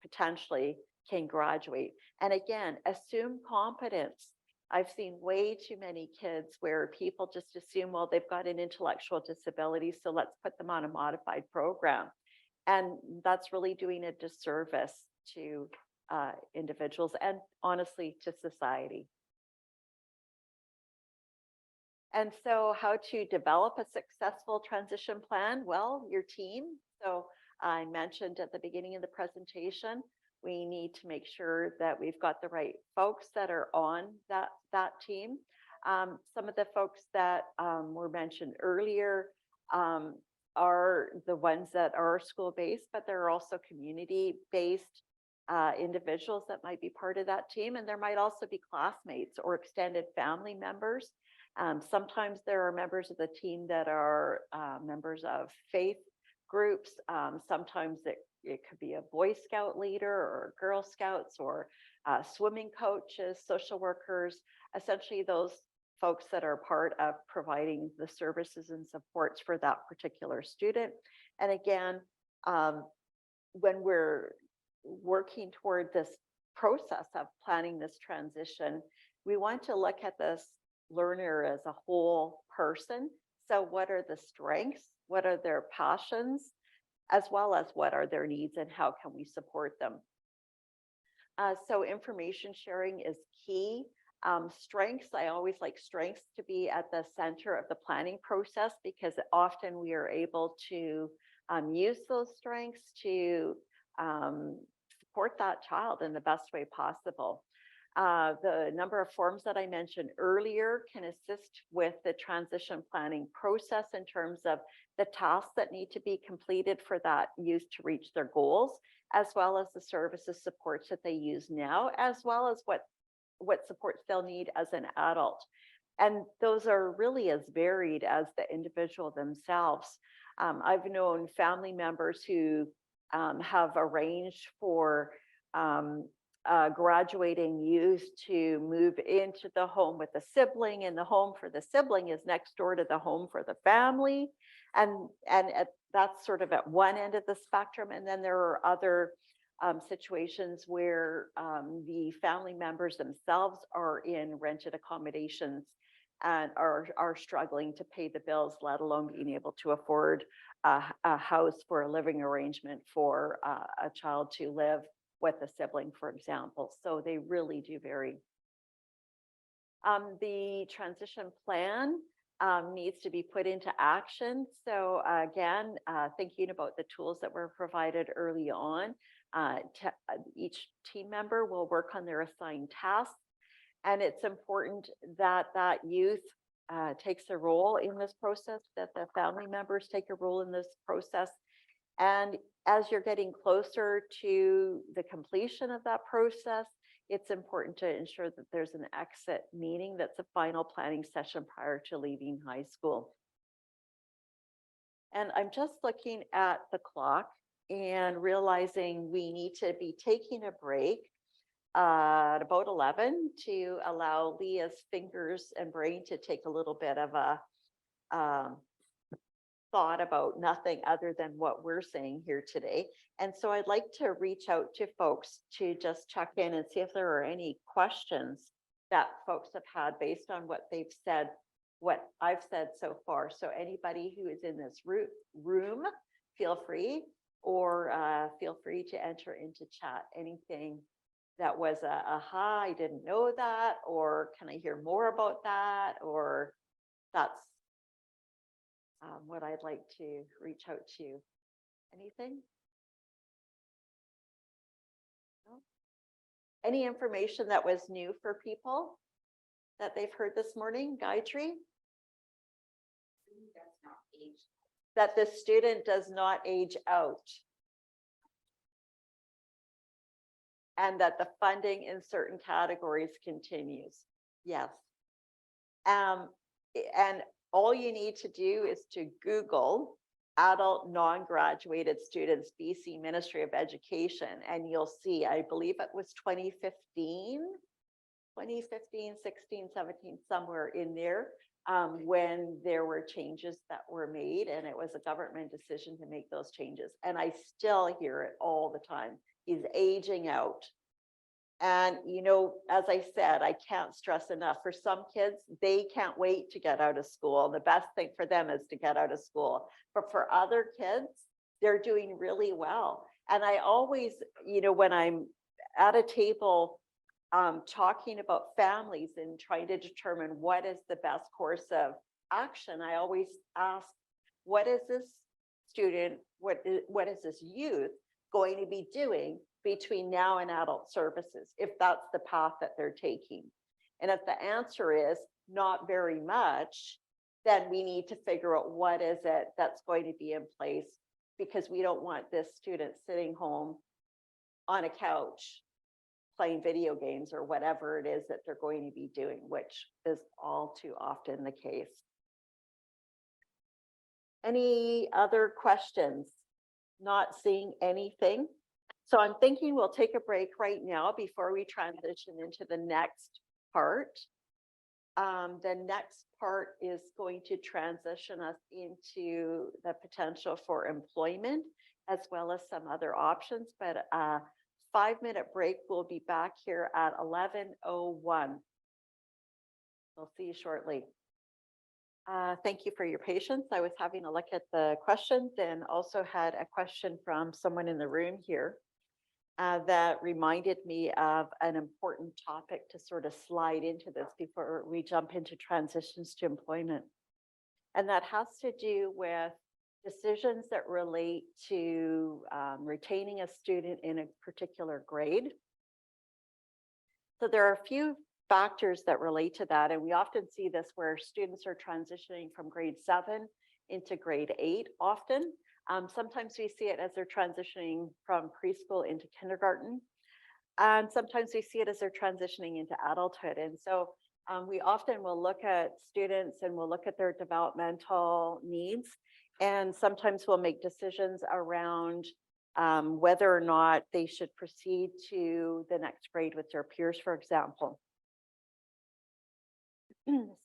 potentially can graduate? And again, assume competence. I've seen way too many kids where people just assume, well, they've got an intellectual disability, so let's put them on a modified program. And that's really doing a disservice to individuals and honestly to society. And so how to develop a successful transition plan? Well, your team. So I mentioned at the beginning of the presentation, we need to make sure that we've got the right folks that are on that team. Some of the folks that were mentioned earlier are the ones that are school-based, but there are also community-based individuals that might be part of that team. And there might also be classmates or extended family members. Sometimes there are members of the team that are members of faith groups. Sometimes it could be a Boy Scout leader or Girl Scouts or swimming coaches, social workers, essentially those folks that are part of providing the services and supports for that particular student. And again, when we're working toward this process of planning this transition, we want to look at this learner as a whole person. So what are the strengths? What are their passions? As well as what are their needs and how can we support them? So information sharing is key. Strengths, I always like strengths to be at the center of the planning process because often we are able to use those strengths to support that child in the best way possible. The number of forms that I mentioned earlier can assist with the transition planning process in terms of the tasks that need to be completed for that youth to reach their goals, as well as the services supports that they use now, as well as what supports they'll need as an adult. And those are really as varied as the individual themselves. I've known family members who have arranged for graduating youth to move into the home with a sibling, and the home for the sibling is next door to the home for the family. And that's sort of at one end of the spectrum. And then there are other situations where the family members themselves are in rented accommodations and are struggling to pay the bills, let alone being able to afford a house for a living arrangement for a child to live with a sibling, for example. So they really do vary. The transition plan needs to be put into action. So again, thinking about the tools that were provided early on, each team member will work on their assigned tasks. And it's important that that youth takes a role in this process, that the family members take a role in this process. And as you're getting closer to the completion of that process, it's important to ensure that there's an exit meeting that's a final planning session prior to leaving high school. And I'm just looking at the clock and realizing we need to be taking a break at about 11 to allow Leah's fingers and brain to take a little bit of a thought about nothing other than what we're saying here today. And so I'd like to reach out to folks to just check in and see if there are any questions that folks have had based on what they've said, what I've said so far. So anybody who is in this room, feel free, or feel free to enter into chat anything that was a aha, I didn't know that, or can I hear more about that, or that's what I'd like to reach out to. Anything? No? Any information that was new for people that they've heard this morning, Gayatri? That the student does not age out. And that the funding in certain categories continues. Yes. And all you need to do is to Google adult non-graduated students, BC Ministry of Education, and you'll see, I believe it was 2015, 16, 17, somewhere in there, when there were changes that were made, and it was a government decision to make those changes. And I still hear it all the time. He's aging out. And, you know, as I said, I can't stress enough, for some kids, they can't wait to get out of school. The best thing for them is to get out of school. But for other kids, they're doing really well. And I always, you know, when I'm at a table talking about families and trying to determine what is the best course of action, I always ask, what is this student, what is this youth going to be doing between now and adult services, if that's the path that they're taking? And if the answer is not very much, then we need to figure out what is it that's going to be in place, because we don't want this student sitting home on a couch playing video games or whatever it is that they're going to be doing, which is all too often the case. Any other questions? Not seeing anything. So I'm thinking we'll take a break right now before we transition into the next part. The next part is going to transition us into the potential for employment, as well as some other options, but 5-minute break. We'll be back here at 11:01. We'll see you shortly. Thank you for your patience. I was having a look at the questions and also had a question from someone in the room here that reminded me of an important topic to sort of slide into this before we jump into transitions to employment. And that has to do with decisions that relate to retaining a student in a particular grade. So there are a few factors that relate to that, and we often see this where students are transitioning from grade 7 into grade 8 often. Sometimes we see it as they're transitioning from preschool into kindergarten, and sometimes we see it as they're transitioning into adulthood. And so we often will look at students and we'll look at their developmental needs, and sometimes we'll make decisions around whether or not they should proceed to the next grade with their peers, for example.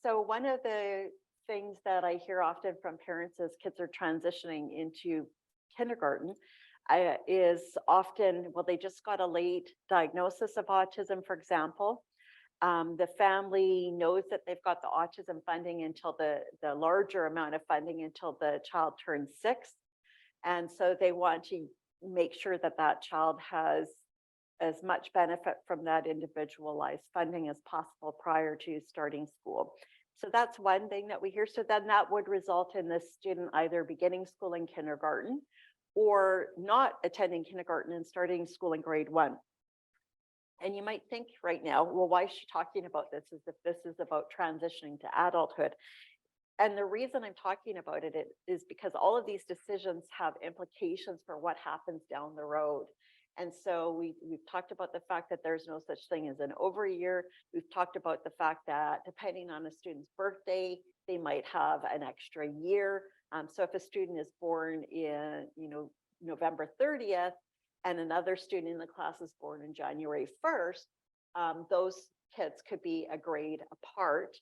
So one of the things that I hear often from parents as kids are transitioning into kindergarten is often, well, they just got a late diagnosis of autism, for example. The family knows that they've got the autism funding until the larger amount of funding until the child turns 6. And so they want to make sure that that child has as much benefit from that individualized funding as possible prior to starting school. So that's one thing that we hear. So then that would result in this student either beginning school in kindergarten or not attending kindergarten and starting school in grade 1. And you might think right now, well, why is she talking about this as if this is about transitioning to adulthood? And the reason I'm talking about it is because all of these decisions have implications for what happens down the road. And so we've talked about the fact that there's no such thing as an over year. We've talked about the fact that depending on a student's birthday, they might have an extra year. So if a student is born in, November 30th, and another student in the class is born in January 1st, those kids could be a grade apart.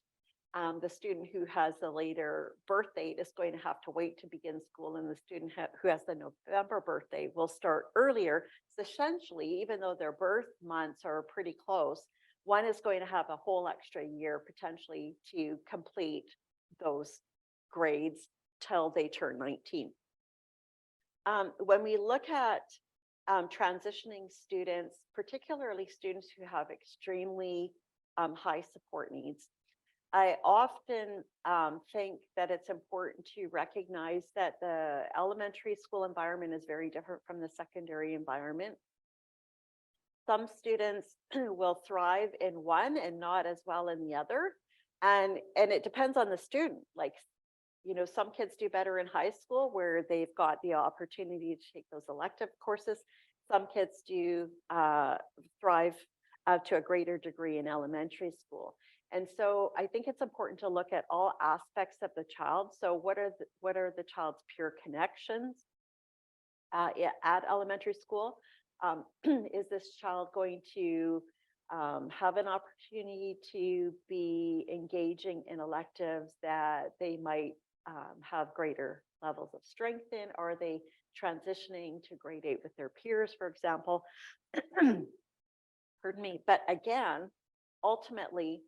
The student who has the later birth date is going to have to wait to begin school, and the student who has the November birthday will start earlier. So essentially, even though their birth months are pretty close, one is going to have a whole extra year potentially to complete those grades till they turn 19. When we look at transitioning students, particularly students who have extremely high support needs, I often think that it's important to recognize that the elementary school environment is very different from the secondary environment. Some students will thrive in one and not as well in the other. And it depends on the student. Like, some kids do better in high school where they've got the opportunity to take those elective courses. Some kids do thrive to a greater degree in elementary school. And so I think it's important to look at all aspects of the child. So what are the child's peer connections at elementary school? Is this child going to have an opportunity to be engaging in electives that they might have greater levels of strength in? Are they transitioning to grade 8 with their peers, for example? Pardon me. But again, ultimately,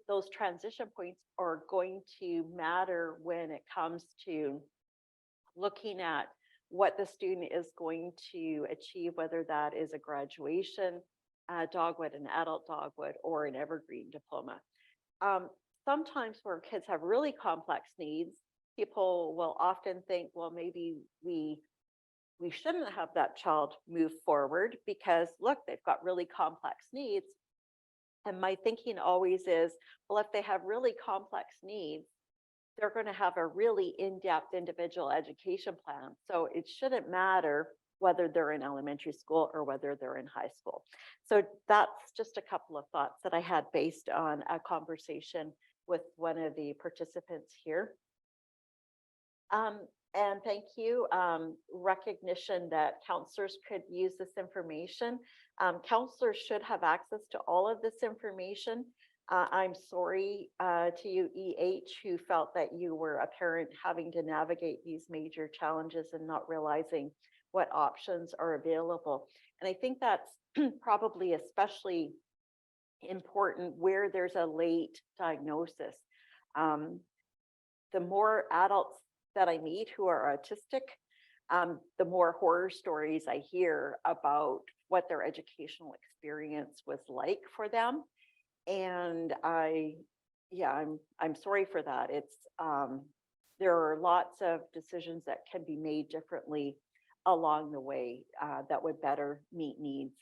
those transition points are going to matter when it comes to looking at what the student is going to achieve, whether that is a graduation dogwood, an adult dogwood, or an evergreen diploma. sometimes where kids have really complex needs, people will often think, well, maybe we shouldn't have that child move forward because look, they've got really complex needs. And my thinking always is, well, if they have really complex needs, they're going to have a really in-depth individual education plan. So it shouldn't matter whether they're in elementary school or whether they're in high school. So that's just a couple of thoughts that I had based on a conversation with one of the participants here. And thank you. Recognition that counselors could use this information. Counselors should have access to all of this information. I'm sorry to you, who felt that you were a parent having to navigate these major challenges and not realizing what options are available. And I think that's probably especially important where there's a late diagnosis. The more adults that I meet who are autistic, the more horror stories I hear about what their educational experience was like for them. And I'm sorry for that. It's there are lots of decisions that can be made differently along the way that would better meet needs.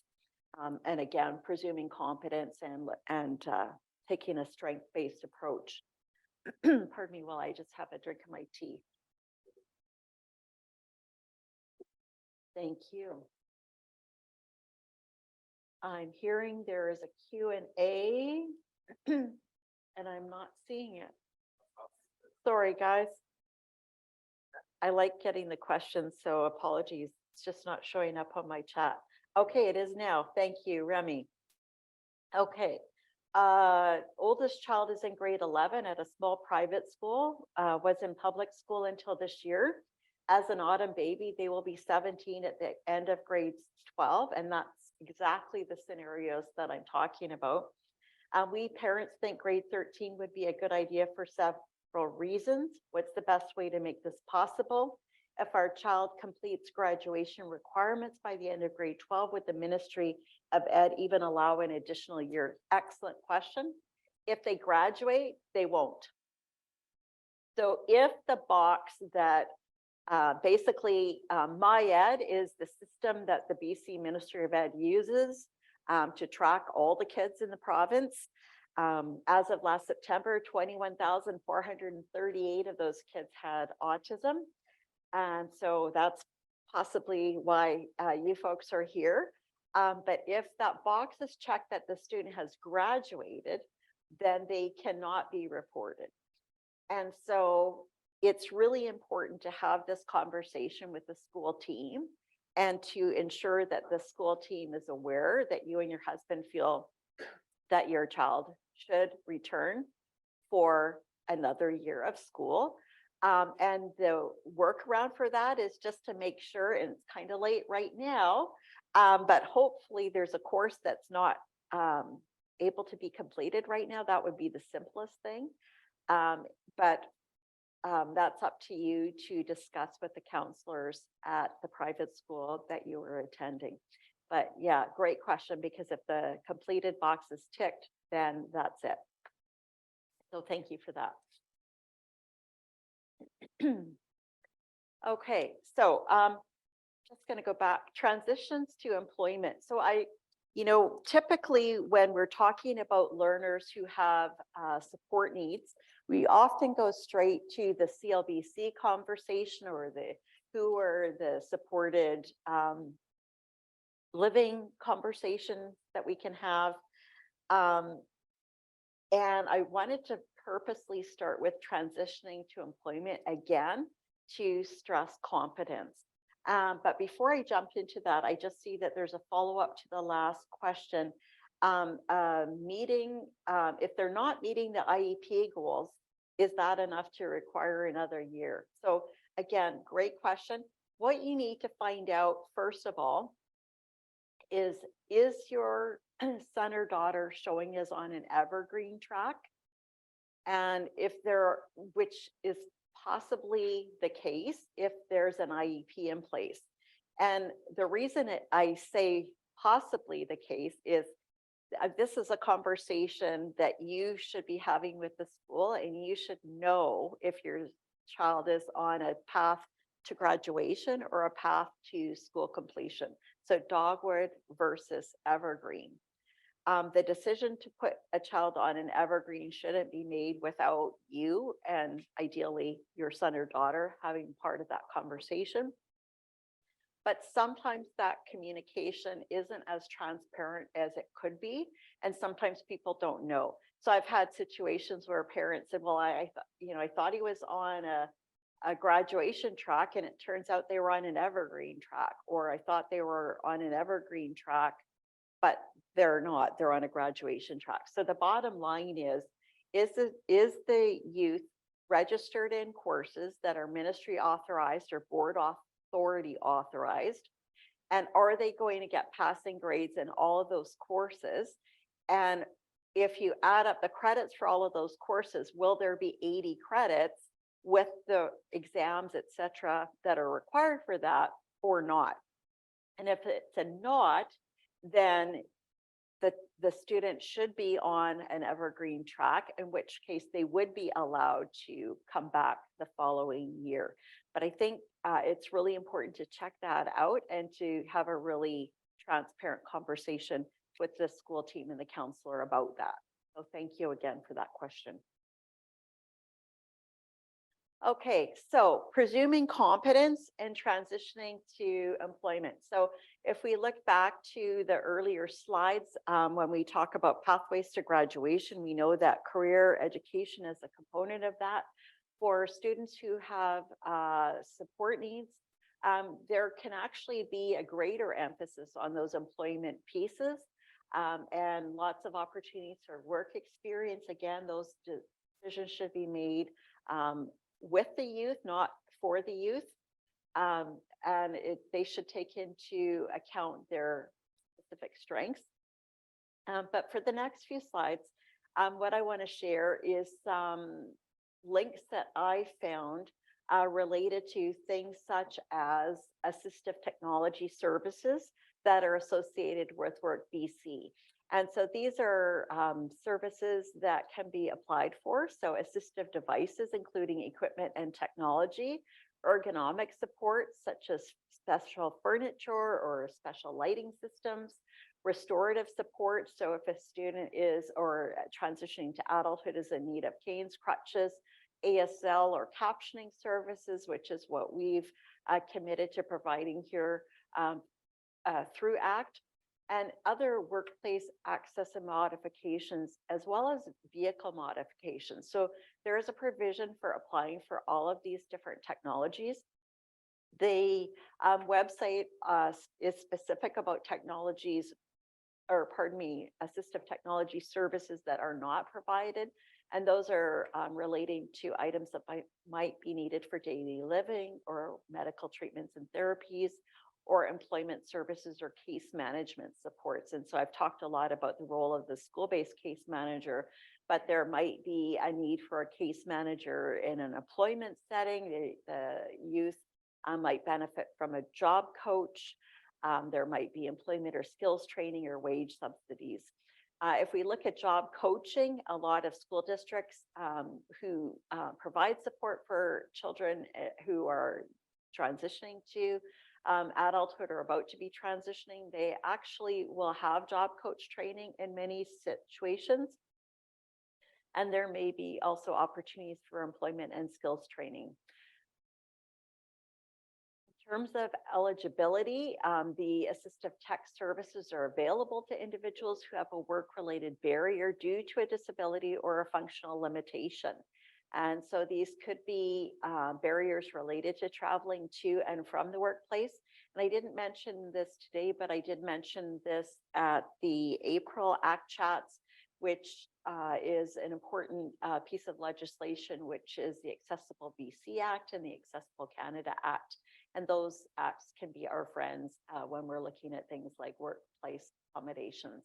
And again, presuming competence and taking a strength-based approach. Pardon me while I just have a drink of my tea. Thank you. I'm hearing there is a Q&A and I'm not seeing it. Sorry, guys. I like getting the questions, so apologies. It's just not showing up on my chat. Okay, it is now. Thank you, Remy. Okay. Oldest child is in grade 11 at a small private school, was in public school until this year. As an autumn baby, they will be 17 at the end of grade 12, and that's exactly the scenarios that I'm talking about. We parents think grade 13 would be a good idea for several reasons. What's the best way to make this possible? If our child completes graduation requirements by the end of grade 12, would the Ministry of Ed even allow an additional year? Excellent question. If they graduate, they won't. So if the box that basically, MyEd is the system that the BC Ministry of Ed uses to track all the kids in the province. As of last September, 21,438 of those kids had autism. And so that's possibly why you folks are here. But if that box is checked that the student has graduated, then they cannot be reported. And so it's really important to have this conversation with the school team and to ensure that the school team is aware that you and your husband feel that your child should return for another year of school. And the workaround for that is just to make sure, and it's kind of late right now, but hopefully there's a course that's not able to be completed right now. That would be the simplest thing. But that's up to you to discuss with the counselors at the private school that you were attending. But yeah, great question, because if the completed box is ticked, then that's it. So thank you for that. Okay, so just going to go back. Transitions to employment. So typically when we're talking about learners who have support needs, we often go straight to the CLBC conversation or who are the supported living conversation that we can have. And I wanted to purposely start with transitioning to employment again to stress competence. But before I jump into that, I just see that there's a follow-up to the last question. If they're not meeting the IEP goals, is that enough to require another year? So again, great question. What you need to find out, first of all, is your son or daughter showing us on an evergreen track? And which is possibly the case if there's an IEP in place. And the reason I say possibly the case is this is a conversation that you should be having with the school, and you should know if your child is on a path to graduation or a path to school completion. So dogwood versus evergreen. The decision to put a child on an evergreen shouldn't be made without you and ideally your son or daughter having part of that conversation. But sometimes that communication isn't as transparent as it could be. And sometimes people don't know. So I've had situations where parents said, well, I thought he was on a graduation track, and it turns out they were on an evergreen track, or I thought they were on an evergreen track, but they're not, they're on a graduation track. So the bottom line is the youth registered in courses that are ministry authorized or board authority authorized? And are they going to get passing grades in all of those courses? And if you add up the credits for all of those courses, will there be 80 credits with the exams, et cetera, that are required for that or not? And if it's a not, then the student should be on an evergreen track, in which case they would be allowed to come back the following year. But I think it's really important to check that out and to have a really transparent conversation with the school team and the counselor about that. So thank you again for that question. Okay, so presuming competence and transitioning to employment. So if we look back to the earlier slides, when we talk about pathways to graduation, we know that career education is a component of that. For students who have support needs, there can actually be a greater emphasis on those employment pieces and lots of opportunities for work experience. Again, those decisions should be made with the youth, not for the youth. And they should take into account their specific strengths. But for the next few slides, what I want to share is some links that I found related to things such as assistive technology services that are associated with Work BC. And so these are services that can be applied for. So assistive devices, including equipment and technology, ergonomic support, such as special furniture or special lighting systems, restorative support. So if a student is or transitioning to adulthood is in need of canes, crutches, ASL or captioning services, which is what we've committed to providing here through ACT, and other workplace access and modifications, as well as vehicle modifications. So there is a provision for applying for all of these different technologies. The website is specific about technologies, or pardon me, assistive technology services that are not provided. And those are relating to items that might be needed for daily living or medical treatments and therapies, or employment services or case management supports. And so I've talked a lot about the role of the school-based case manager, but there might be a need for a case manager in an employment setting. The youth might benefit from a job coach. There might be employment or skills training or wage subsidies. If we look at job coaching, a lot of school districts who provide support for children who are transitioning to adulthood or about to be transitioning, they actually will have job coach training in many situations. And there may be also opportunities for employment and skills training. In terms of eligibility, the assistive tech services are available to individuals who have a work-related barrier due to a disability or a functional limitation. And so these could be barriers related to traveling to and from the workplace. And I didn't mention this today, but I did mention this at the April ACT Chats, which is an important piece of legislation, which is the Accessible BC Act and the Accessible Canada Act. And those acts can be our friends when we're looking at things like workplace accommodations.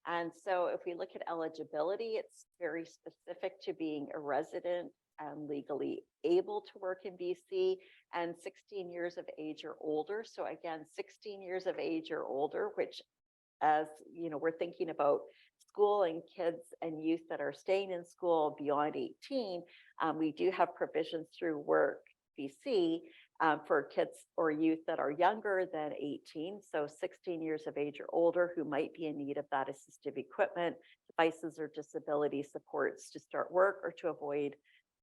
And so if we look at eligibility, it's very specific to being a resident and legally able to work in BC and 16 years of age or older. So again, 16 years of age or older, which as you know, we're thinking about school and kids and youth that are staying in school beyond 18, we do have provisions through Work BC for kids or youth that are younger than 18, so 16 years of age or older, who might be in need of that assistive equipment, devices, or disability supports to start work or to avoid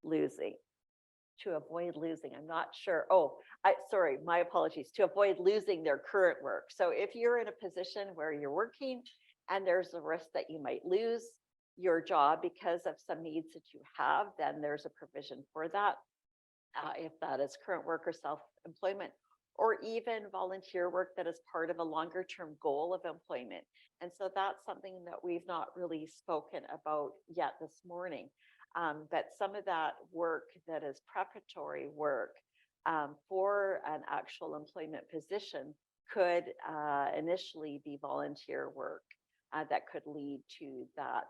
losing. I'm not sure. Oh, sorry, my apologies. To avoid losing their current work. So if you're in a position where you're working and there's a risk that you might lose your job because of some needs that you have, then there's a provision for that. If that is current work or self-employment, or even volunteer work that is part of a longer term goal of employment. And so that's something that we've not really spoken about yet this morning. But some of that work that is preparatory work for an actual employment position could initially be volunteer work that could lead to that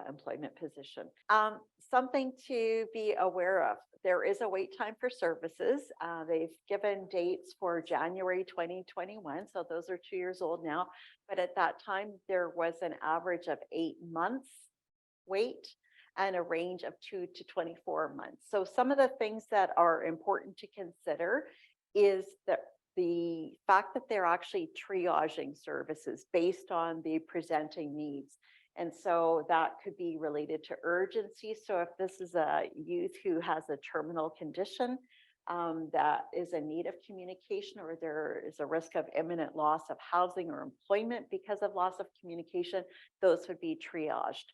employment position. Something to be aware of, there is a wait time for services. They've given dates for January 2021, so those are 2 years old now. But at that time, there was an average of 8 months wait and a range of 2 to 24 months. So some of the things that are important to consider is that the fact that they're actually triaging services based on the presenting needs. And so that could be related to urgency. So if this is a youth who has a terminal condition that is in need of communication, or there is a risk of imminent loss of housing or employment because of loss of communication, those would be triaged.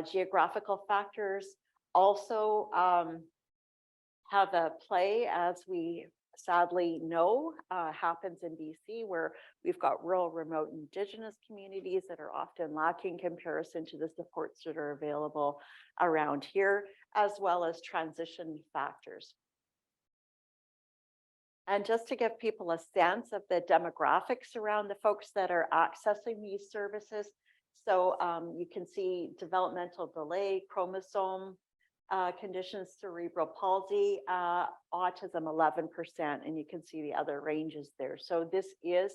Geographical factors also have a play, as we sadly know happens in BC, where we've got rural, remote, Indigenous communities that are often lacking in comparison to the supports that are available around here, as well as transition factors. And just to give people a sense of the demographics around the folks that are accessing these services, so you can see developmental delay, chromosome conditions, cerebral palsy, autism 11%, and you can see the other ranges there. So this is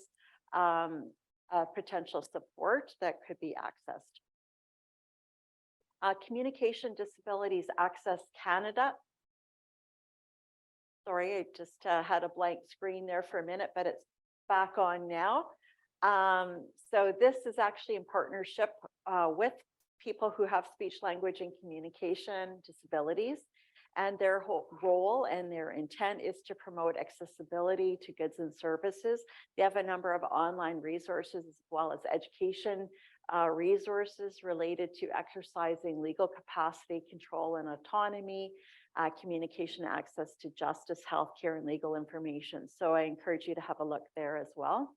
a potential support that could be accessed. Communication Disabilities Access Canada. Sorry, I just had a blank screen there for a minute, but it's back on now. So this is actually in partnership with people who have speech, language, and communication disabilities. And their whole role and their intent is to promote accessibility to goods and services. They have a number of online resources as well as education resources related to exercising legal capacity, control, and autonomy, communication, access to justice, healthcare, and legal information. So I encourage you to have a look there as well.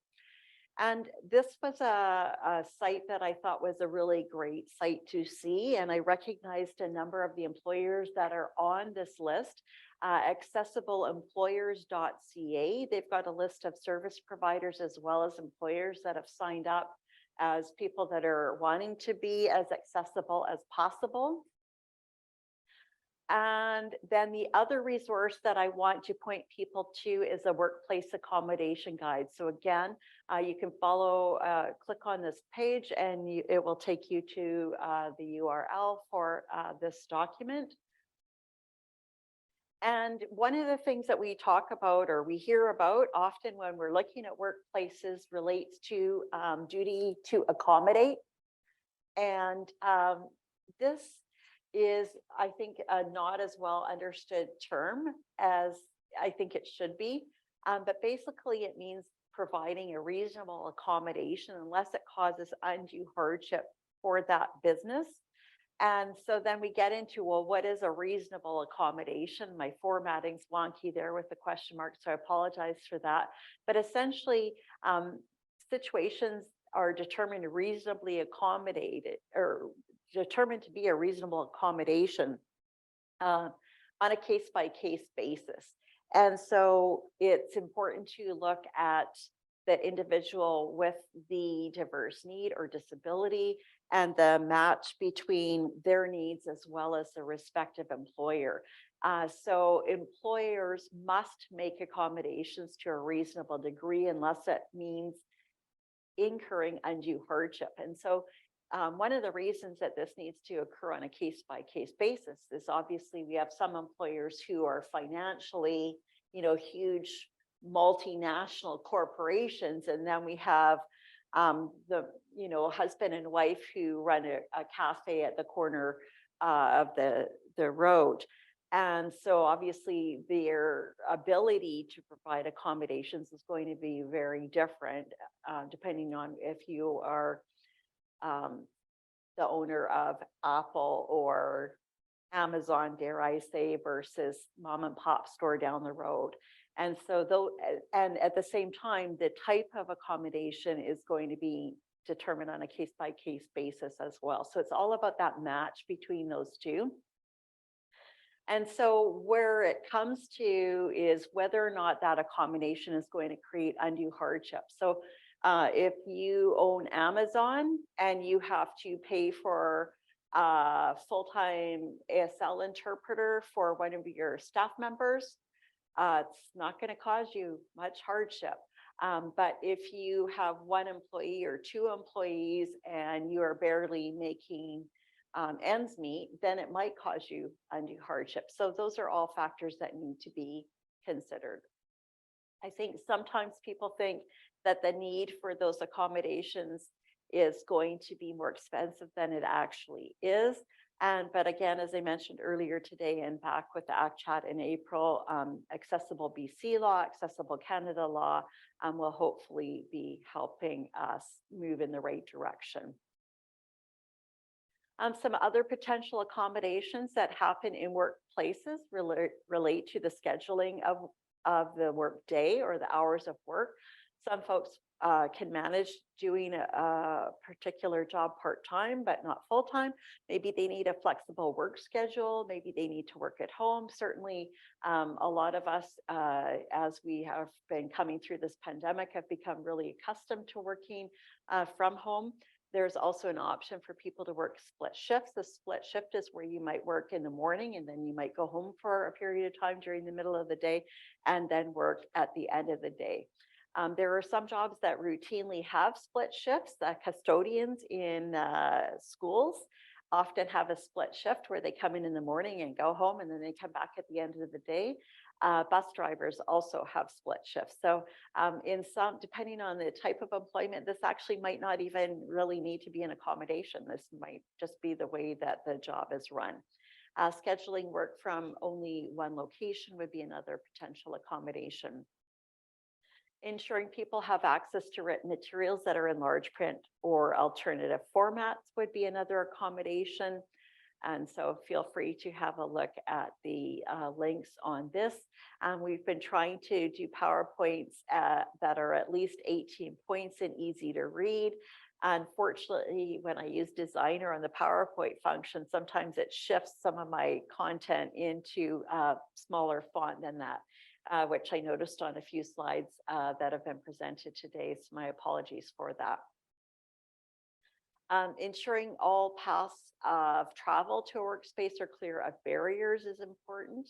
And this was a site that I thought was a really great site to see. And I recognized a number of the employers that are on this list. Accessibleemployers.ca. They've got a list of service providers as well as employers that have signed up as people that are wanting to be as accessible as possible. And then the other resource that I want to point people to is a workplace accommodation guide. So again, you can follow, click on this page and it will take you to the URL for this document. And one of the things that we talk about or we hear about often when we're looking at workplaces relates to duty to accommodate. And this is, I think, a not as well understood term as I think it should be. But basically it means providing a reasonable accommodation unless it causes undue hardship for that business. And so then we get into, well, what is a reasonable accommodation? My formatting's wonky there with the question mark, so I apologize for that. But essentially, situations are determined reasonably accommodated or determined to be a reasonable accommodation on a case-by-case basis. And so it's important to look at the individual with the diverse need or disability and the match between their needs as well as the respective employer. So employers must make accommodations to a reasonable degree unless it means incurring undue hardship. And so one of the reasons that this needs to occur on a case-by-case basis is obviously we have some employers who are financially, huge multinational corporations, and then we have the husband and wife who run a cafe at the corner of the road. And so obviously their ability to provide accommodations is going to be very different depending on if you are the owner of Apple or Amazon, dare I say, versus mom and pop store down the road. And so though, and at the same time, the type of accommodation is going to be determined on a case-by-case basis as well. So it's all about that match between those two. And so where it comes to is whether or not that accommodation is going to create undue hardship. So if you own Amazon and you have to pay for a full-time ASL interpreter for one of your staff members, it's not going to cause you much hardship. But if you have one employee or two employees and you are barely making ends meet, then it might cause you undue hardship. So those are all factors that need to be considered. I think sometimes people think that the need for those accommodations is going to be more expensive than it actually is. But again, as I mentioned earlier today and back with the ACT chat in April, Accessible BC law, Accessible Canada law will hopefully be helping us move in the right direction. Some other potential accommodations that happen in workplaces relate to the scheduling of the work day or the hours of work. Some folks can manage doing a particular job part-time, but not full-time. Maybe they need a flexible work schedule. Maybe they need to work at home. Certainly, a lot of us, as we have been coming through this pandemic, have become really accustomed to working from home. There's also an option for people to work split shifts. The split shift is where you might work in the morning and then you might go home for a period of time during the middle of the day and then work at the end of the day. There are some jobs that routinely have split shifts. Custodians in schools often have a split shift where they come in the morning and go home and then they come back at the end of the day. Bus drivers also have split shifts. So in some, depending on the type of employment, this actually might not even really need to be an accommodation. This might just be the way that the job is run. Scheduling work from only one location would be another potential accommodation. Ensuring people have access to written materials that are in large print or alternative formats would be another accommodation. And so feel free to have a look at the links on this. We've been trying to do PowerPoints that are at least 18 points and easy to read. Unfortunately, when I use Designer on the PowerPoint function, sometimes it shifts some of my content into smaller font than that. Which I noticed on a few slides that have been presented today. So my apologies for that. Ensuring all paths of travel to a workspace are clear of barriers is important.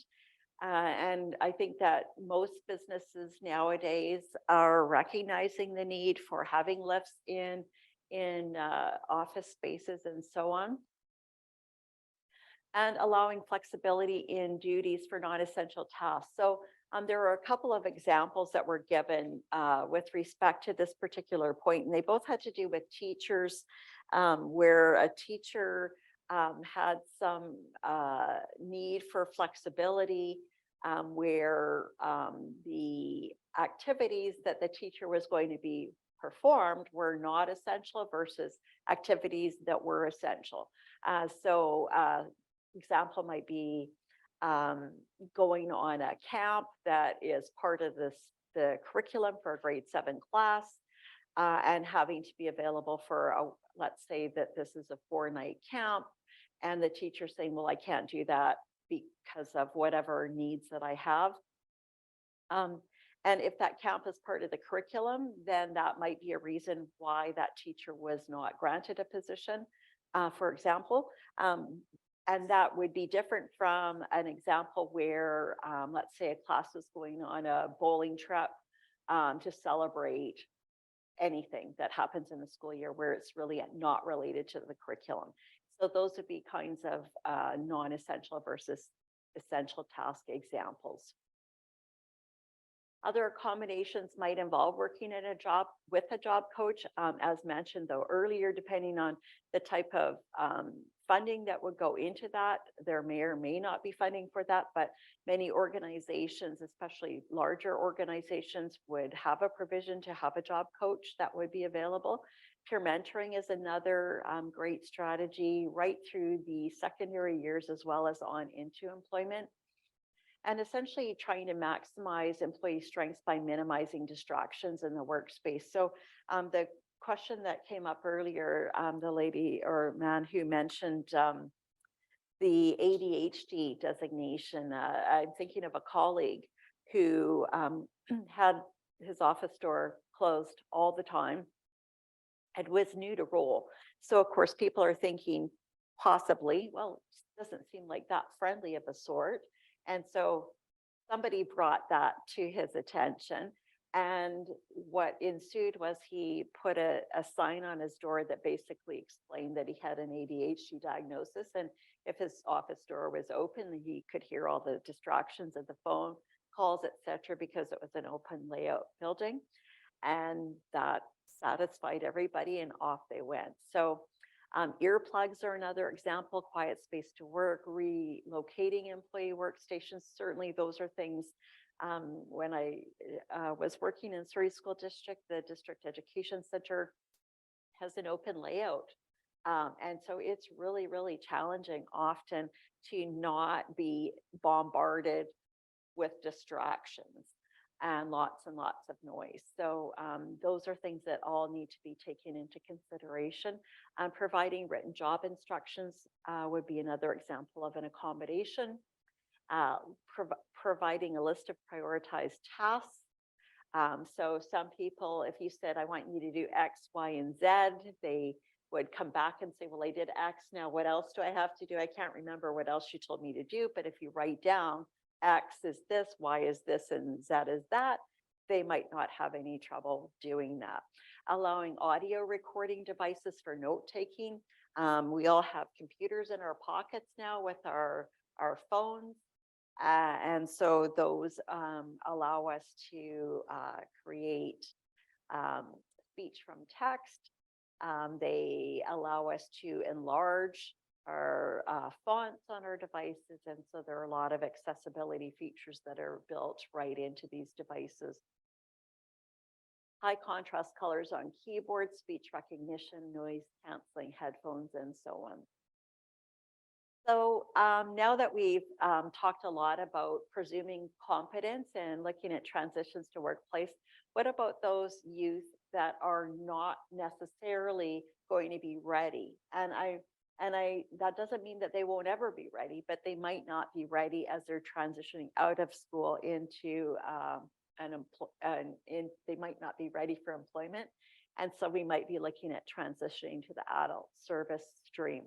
And I think that most businesses nowadays are recognizing the need for having lifts in office spaces and so on. And allowing flexibility in duties for non-essential tasks. So there are a couple of examples that were given with respect to this particular point, and they both had to do with teachers, where a teacher had some need for flexibility, where the activities that the teacher was going to be performed were not essential versus activities that were essential. Example might be going on a camp that is part of the curriculum for a grade 7 class and having to be available for, let's say that this is a 4-night camp and the teacher saying, well, I can't do that because of whatever needs that I have. And if that camp is part of the curriculum, then that might be a reason why that teacher was not granted a position, for example. And that would be different from an example where, let's say a class is going on a bowling trip to celebrate anything that happens in the school year where it's really not related to the curriculum. So those would be kinds of non-essential versus essential task examples. Other accommodations might involve working in a job with a job coach. As mentioned though earlier, depending on the type of funding that would go into that, there may or may not be funding for that, but many organizations, especially larger organizations, would have a provision to have a job coach that would be available. Peer mentoring is another great strategy right through the secondary years as well as on into employment. And essentially trying to maximize employee strengths by minimizing distractions in the workspace. So the question that came up earlier, the lady or man who mentioned the ADHD designation, I'm thinking of a colleague who had his office door closed all the time and was new to role. So of course people are thinking possibly, well, it doesn't seem like that friendly of a sort. And so somebody brought that to his attention. And what ensued was he put a sign on his door that basically explained that he had an ADHD diagnosis. And if his office door was open, he could hear all the distractions of the phone calls, etc., because it was an open layout building. And that satisfied everybody and off they went. So earplugs are another example, quiet space to work, relocating employee workstations. Certainly those are things when I was working in Surrey School District, the District Education Center has an open layout. And so it's really, really challenging often to not be bombarded with distractions and lots of noise. So those are things that all need to be taken into consideration. Providing written job instructions would be another example of an accommodation. Providing a list of prioritized tasks. So some people, if you said, I want you to do X, Y, and Z, they would come back and say, well, I did X. Now, what else do I have to do? I can't remember what else you told me to do. But if you write down X is this, Y is this, and Z is that, they might not have any trouble doing that. Allowing audio recording devices for note taking. We all have computers in our pockets now with our phones. And so those allow us to create speech from text. They allow us to enlarge our fonts on our devices. And so there are a lot of accessibility features that are built right into these devices. High contrast colors on keyboards, speech recognition, noise canceling headphones, and so on. So now that we've talked a lot about presuming competence and looking at transitions to workplace, what about those youth that are not necessarily going to be ready? And that doesn't mean that they won't ever be ready, but they might not be ready as they're transitioning out of school into they might not be ready for employment. And so we might be looking at transitioning to the adult service stream.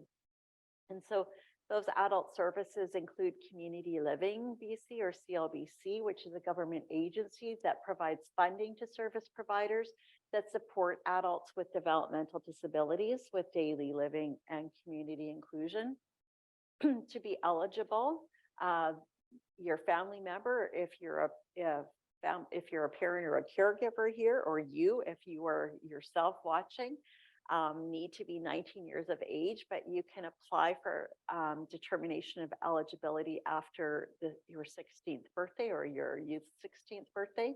And so those adult services include Community Living BC or CLBC, which is a government agency that provides funding to service providers that support adults with developmental disabilities with daily living and community inclusion. To be eligible, your family member, if you're a parent or a caregiver here, or if you are yourself watching, need to be 19 years of age, but you can apply for determination of eligibility after your 16th birthday or your youth's 16th birthday.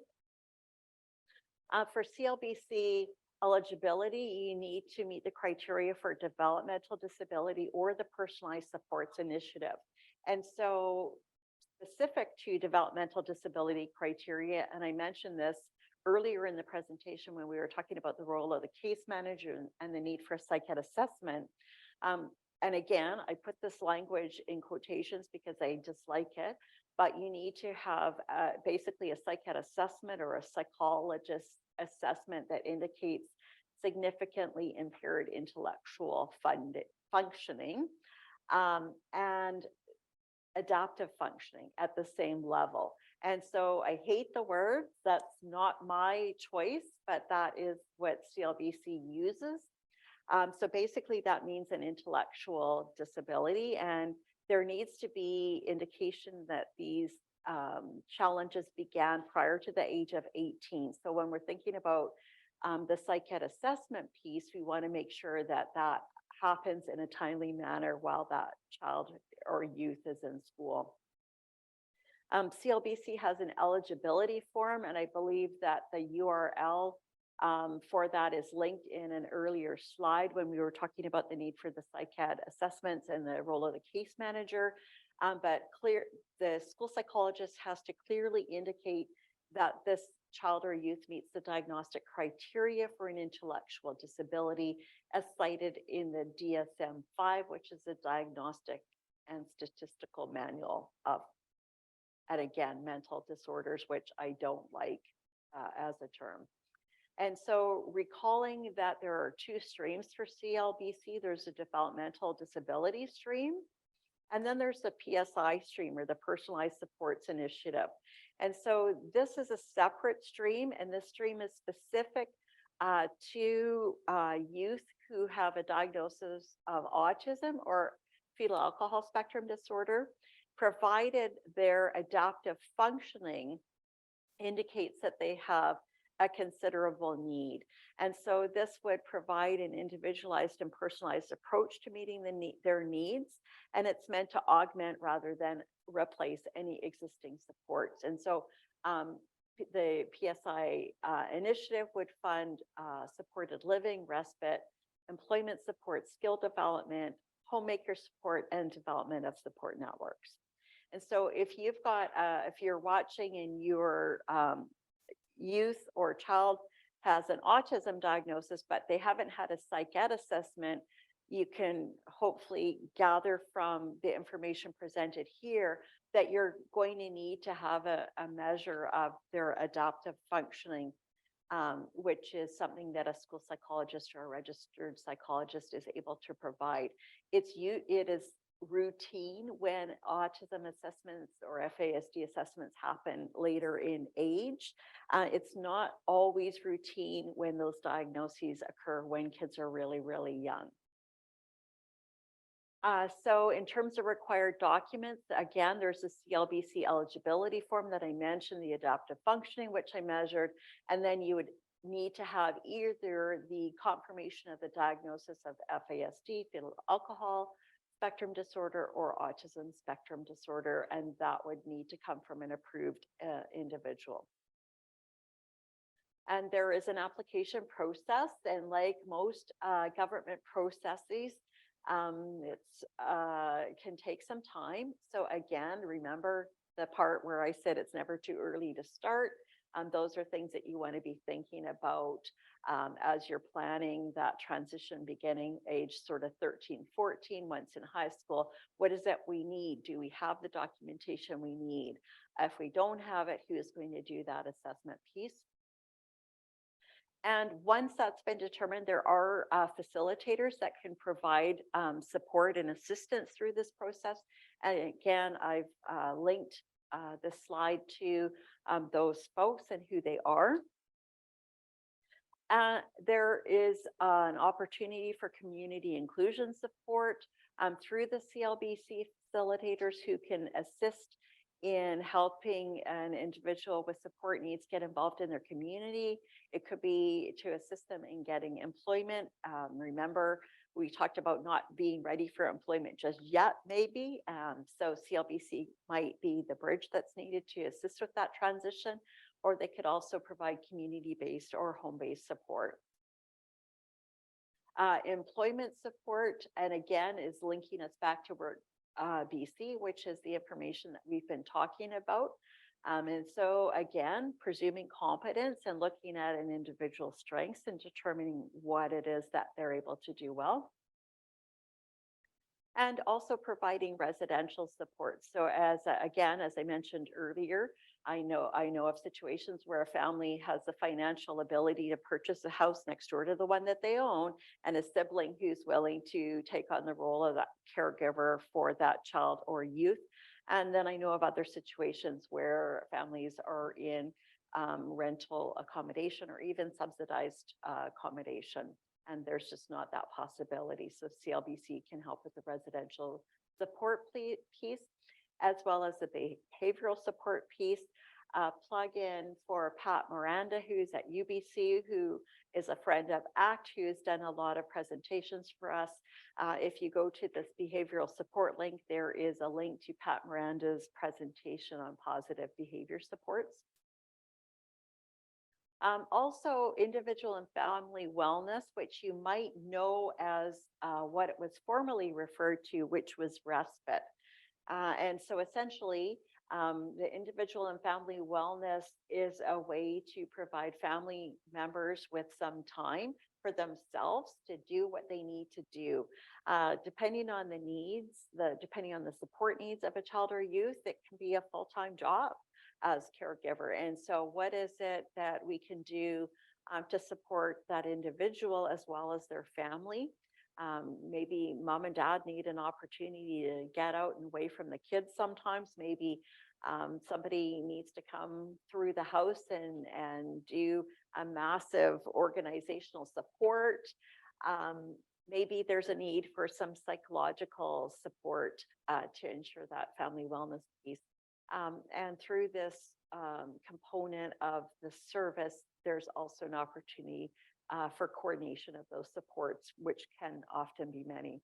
For CLBC eligibility, you need to meet the criteria for developmental disability or the personalized supports initiative. And so specific to developmental disability criteria, and I mentioned this earlier in the presentation when we were talking about the role of the case manager and the need for a psych ed assessment. And again, I put this language in quotations because I dislike it, but you need to have basically a psych ed assessment or a psychologist assessment that indicates significantly impaired intellectual functioning and adaptive functioning at the same level. And so I hate the word, that's not my choice, but that is what CLBC uses. So basically that means an intellectual disability, and there needs to be indication that these challenges began prior to the age of 18. So when we're thinking about the psych ed assessment piece, we want to make sure that that happens in a timely manner while that child or youth is in school. CLBC has an eligibility form, and I believe that the URL for that is linked in an earlier slide when we were talking about the need for the psych ed assessments and the role of the case manager. But the school psychologist has to clearly indicate that this child or youth meets the diagnostic criteria for an intellectual disability as cited in the DSM-5, which is the Diagnostic and Statistical Manual of, and again, mental disorders, which I don't like as a term. And so recalling that there are two streams for CLBC, there's a developmental disability stream, and then there's the PSI stream, or the Personalized Supports Initiative. And so this is a separate stream, and this stream is specific to youth who have a diagnosis of autism or fetal alcohol spectrum disorder, provided their adaptive functioning indicates that they have a considerable need. And so this would provide an individualized and personalized approach to meeting their needs. And it's meant to augment rather than replace any existing supports. And so the PSI initiative would fund supported living, respite, employment support, skill development, homemaker support, and development of support networks. And so if you've got, if you're watching and your youth or child has an autism diagnosis, but they haven't had a psych ed assessment, you can hopefully gather from the information presented here that you're going to need to have a measure of their adaptive functioning, which is something that a school psychologist or a registered psychologist is able to provide. It is routine when autism assessments or FASD assessments happen later in age. It's not always routine when those diagnoses occur when kids are really, really young. So in terms of required documents, again, there's a CLBC eligibility form that I mentioned, the adaptive functioning, which I measured, and then you would need to have either the confirmation of the diagnosis of FASD, fetal alcohol spectrum disorder, or autism spectrum disorder, and that would need to come from an approved individual. And there is an application process, and like most government processes, it can take some time. So again, remember the part where I said it's never too early to start. Those are things that you want to be thinking about as you're planning that transition beginning age sort of 13, 14, once in high school. What is it we need? Do we have the documentation we need? If we don't have it, who is going to do that assessment piece? And once that's been determined, there are facilitators that can provide support and assistance through this process. And again, I've linked this slide to those folks and who they are. There is an opportunity for community inclusion support through the CLBC facilitators who can assist in helping an individual with support needs get involved in their community. It could be to assist them in getting employment. Remember, we talked about not being ready for employment just yet, maybe. So CLBC might be the bridge that's needed to assist with that transition, or they could also provide community-based or home-based support. Employment support, and again, is linking us back to BC, which is the information that we've been talking about. And so again, presuming competence and looking at an individual's strengths and determining what it is that they're able to do well. And also providing residential support. So again, as I mentioned earlier, I know of situations where a family has the financial ability to purchase a house next door to the one that they own, and a sibling who's willing to take on the role of that caregiver for that child or youth. And then I know of other situations where families are in rental accommodation or even subsidized accommodation, and there's just not that possibility. So CLBC can help with the residential support piece, as well as the behavioral support piece. Plug in for Pat Miranda, who's at UBC, who is a friend of ACT, who has done a lot of presentations for us. If you go to this behavioral support link, there is a link to Pat Miranda's presentation on positive behavior supports. Also, individual and family wellness, which you might know as what it was formerly referred to, which was respite. And so essentially, the individual and family wellness is a way to provide family members with some time for themselves to do what they need to do. Depending on the needs, depending on the support needs of a child or youth, it can be a full-time job as caregiver. And so what is it that we can do to support that individual as well as their family? Maybe mom and dad need an opportunity to get out and away from the kids sometimes. Maybe somebody needs to come through the house and do a massive organizational support. Maybe there's a need for some psychological support to ensure that family wellness piece. And through this component of the service, there's also an opportunity for coordination of those supports, which can often be many.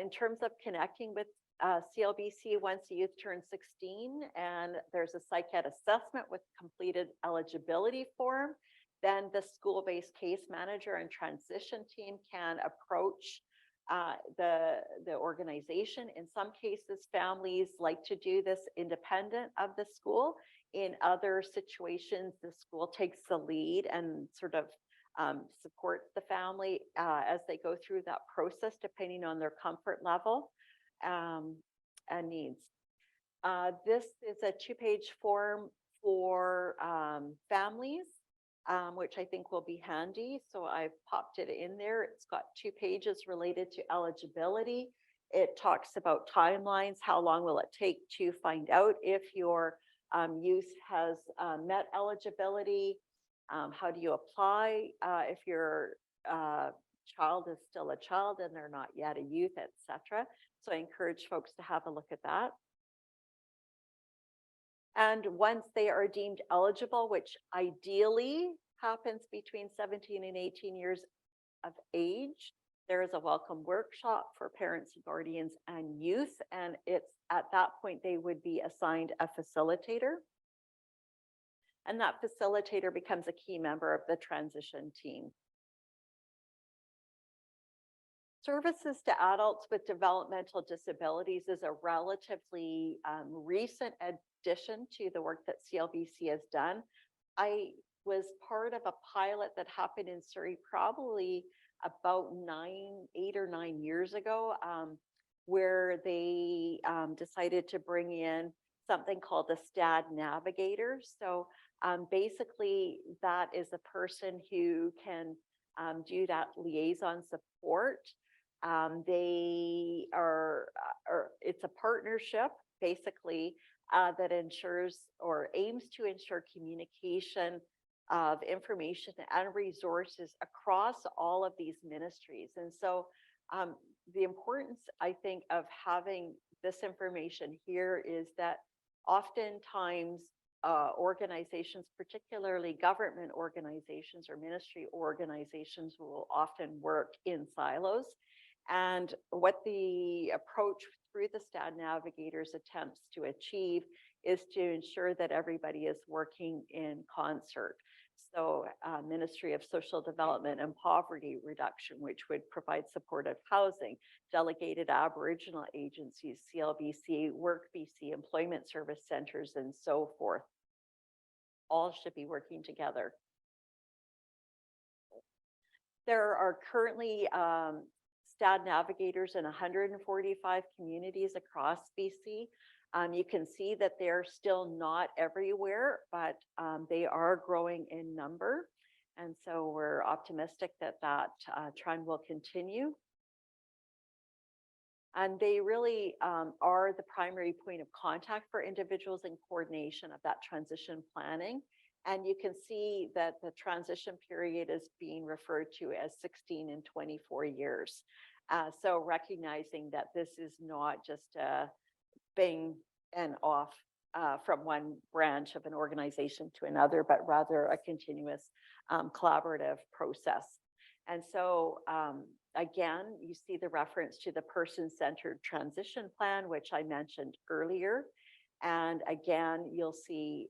In terms of connecting with CLBC, once the youth turns 16 and there's a psych ed assessment with completed eligibility form, then the school-based case manager and transition team can approach the organization. In some cases, families like to do this independent of the school. In other situations, the school takes the lead and sort of supports the family as they go through that process, depending on their comfort level and needs. This is a 2-page form for families, which I think will be handy. So I've popped it in there. It's got 2 pages related to eligibility. It talks about timelines. How long will it take to find out if your youth has met eligibility? How do you apply if your child is still a child and they're not yet a youth, etc. So I encourage folks to have a look at that. And once they are deemed eligible, which ideally happens between 17 and 18 years of age, there is a welcome workshop for parents, guardians, and youth. And it's at that point they would be assigned a facilitator. And that facilitator becomes a key member of the transition team. Services to adults with developmental disabilities is a relatively recent addition to the work that CLBC has done. I was part of a pilot that happened in Surrey probably about 8 or 9 years ago, where they decided to bring in something called the STADD Navigator. So basically that is a person who can do that liaison support. It's a partnership basically that ensures or aims to ensure communication of information and resources across all of these ministries. And so the importance, I think, of having this information here is that oftentimes organizations, particularly government organizations or ministry organizations, will often work in silos. And what the approach through the STADD Navigators attempts to achieve is to ensure that everybody is working in concert. So Ministry of Social Development and Poverty Reduction, which would provide supportive housing, delegated Aboriginal agencies, CLBC, Work BC, employment service centers, and so forth. All should be working together. There are currently STADD Navigators in 145 communities across BC. You can see that they're still not everywhere, but they are growing in number. And so we're optimistic that that trend will continue. And they really are the primary point of contact for individuals in coordination of that transition planning. And you can see that the transition period is being referred to as 16 and 24 years. So recognizing that this is not just a bang and off from one branch of an organization to another, but rather a continuous collaborative process. And so again, you see the reference to the person-centered transition plan, which I mentioned earlier. And again, you'll see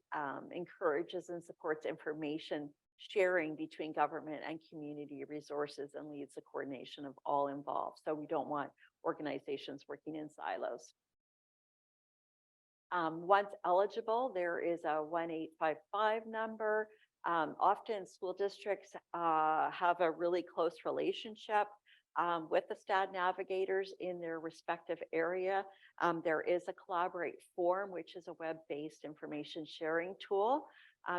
encourages and supports information sharing between government and community resources and leads the coordination of all involved. So we don't want organizations working in silos. Once eligible, there is a 1855 number. Often school districts have a really close relationship with the STADD navigators in their respective area. There is a Collaborate form, which is a web-based information sharing tool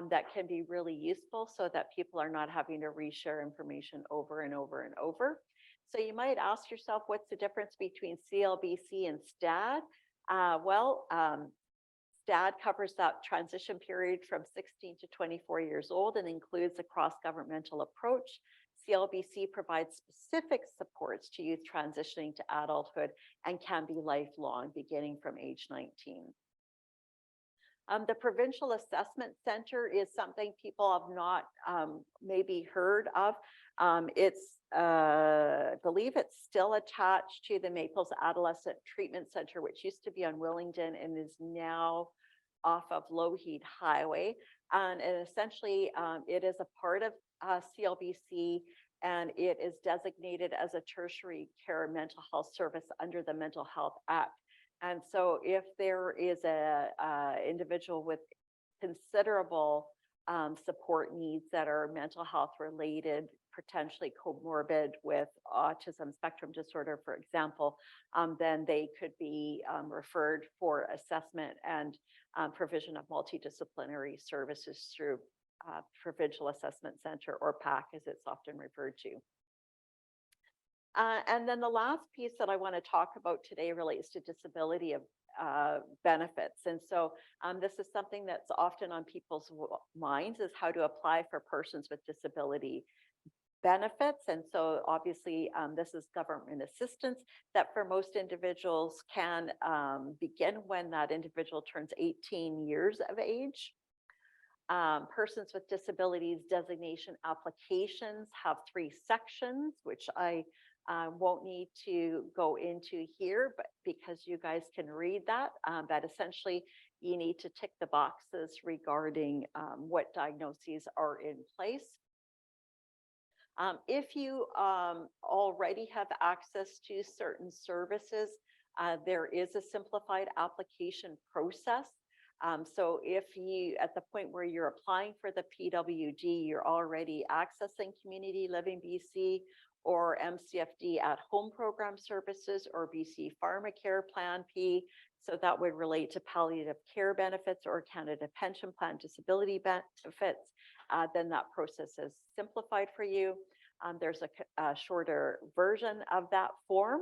that can be really useful so that people are not having to reshare information over and over and over. So you might ask yourself, what's the difference between CLBC and STADD? STADD covers that transition period from 16 to 24 years old and includes a cross-governmental approach. CLBC provides specific supports to youth transitioning to adulthood and can be lifelong, beginning from age 19. The Provincial Assessment Center is something people have not maybe heard of. I believe it's still attached to the Maples Adolescent Treatment Center, which used to be on Willingdon and is now off of Lougheed Highway. And essentially, it is a part of CLBC, and it is designated as a tertiary care mental health service under the Mental Health Act. And so if there is a individual with considerable support needs that are mental health related, potentially comorbid with autism spectrum disorder, for example, then they could be referred for assessment and provision of multidisciplinary services through Provincial Assessment Center, or PAC as it's often referred to. And then the last piece that I want to talk about today relates to disability of benefits. And so this is something that's often on people's minds, is how to apply for persons with disability benefits. And so obviously this is government assistance that for most individuals can begin when that individual turns 18 years of age. Persons with disabilities designation applications have 3 sections, which I won't need to go into here, but because you guys can read that, but essentially you need to tick the boxes regarding what diagnoses are in place. If you already have access to certain services, there is a simplified application process. So if you, at the point where you're applying for the PWD, you're already accessing Community Living BC or MCFD at home program services or BC Pharmacare Plan P. So that would relate to palliative care benefits or Canada Pension Plan disability benefits. Then that process is simplified for you. There's a shorter version of that form,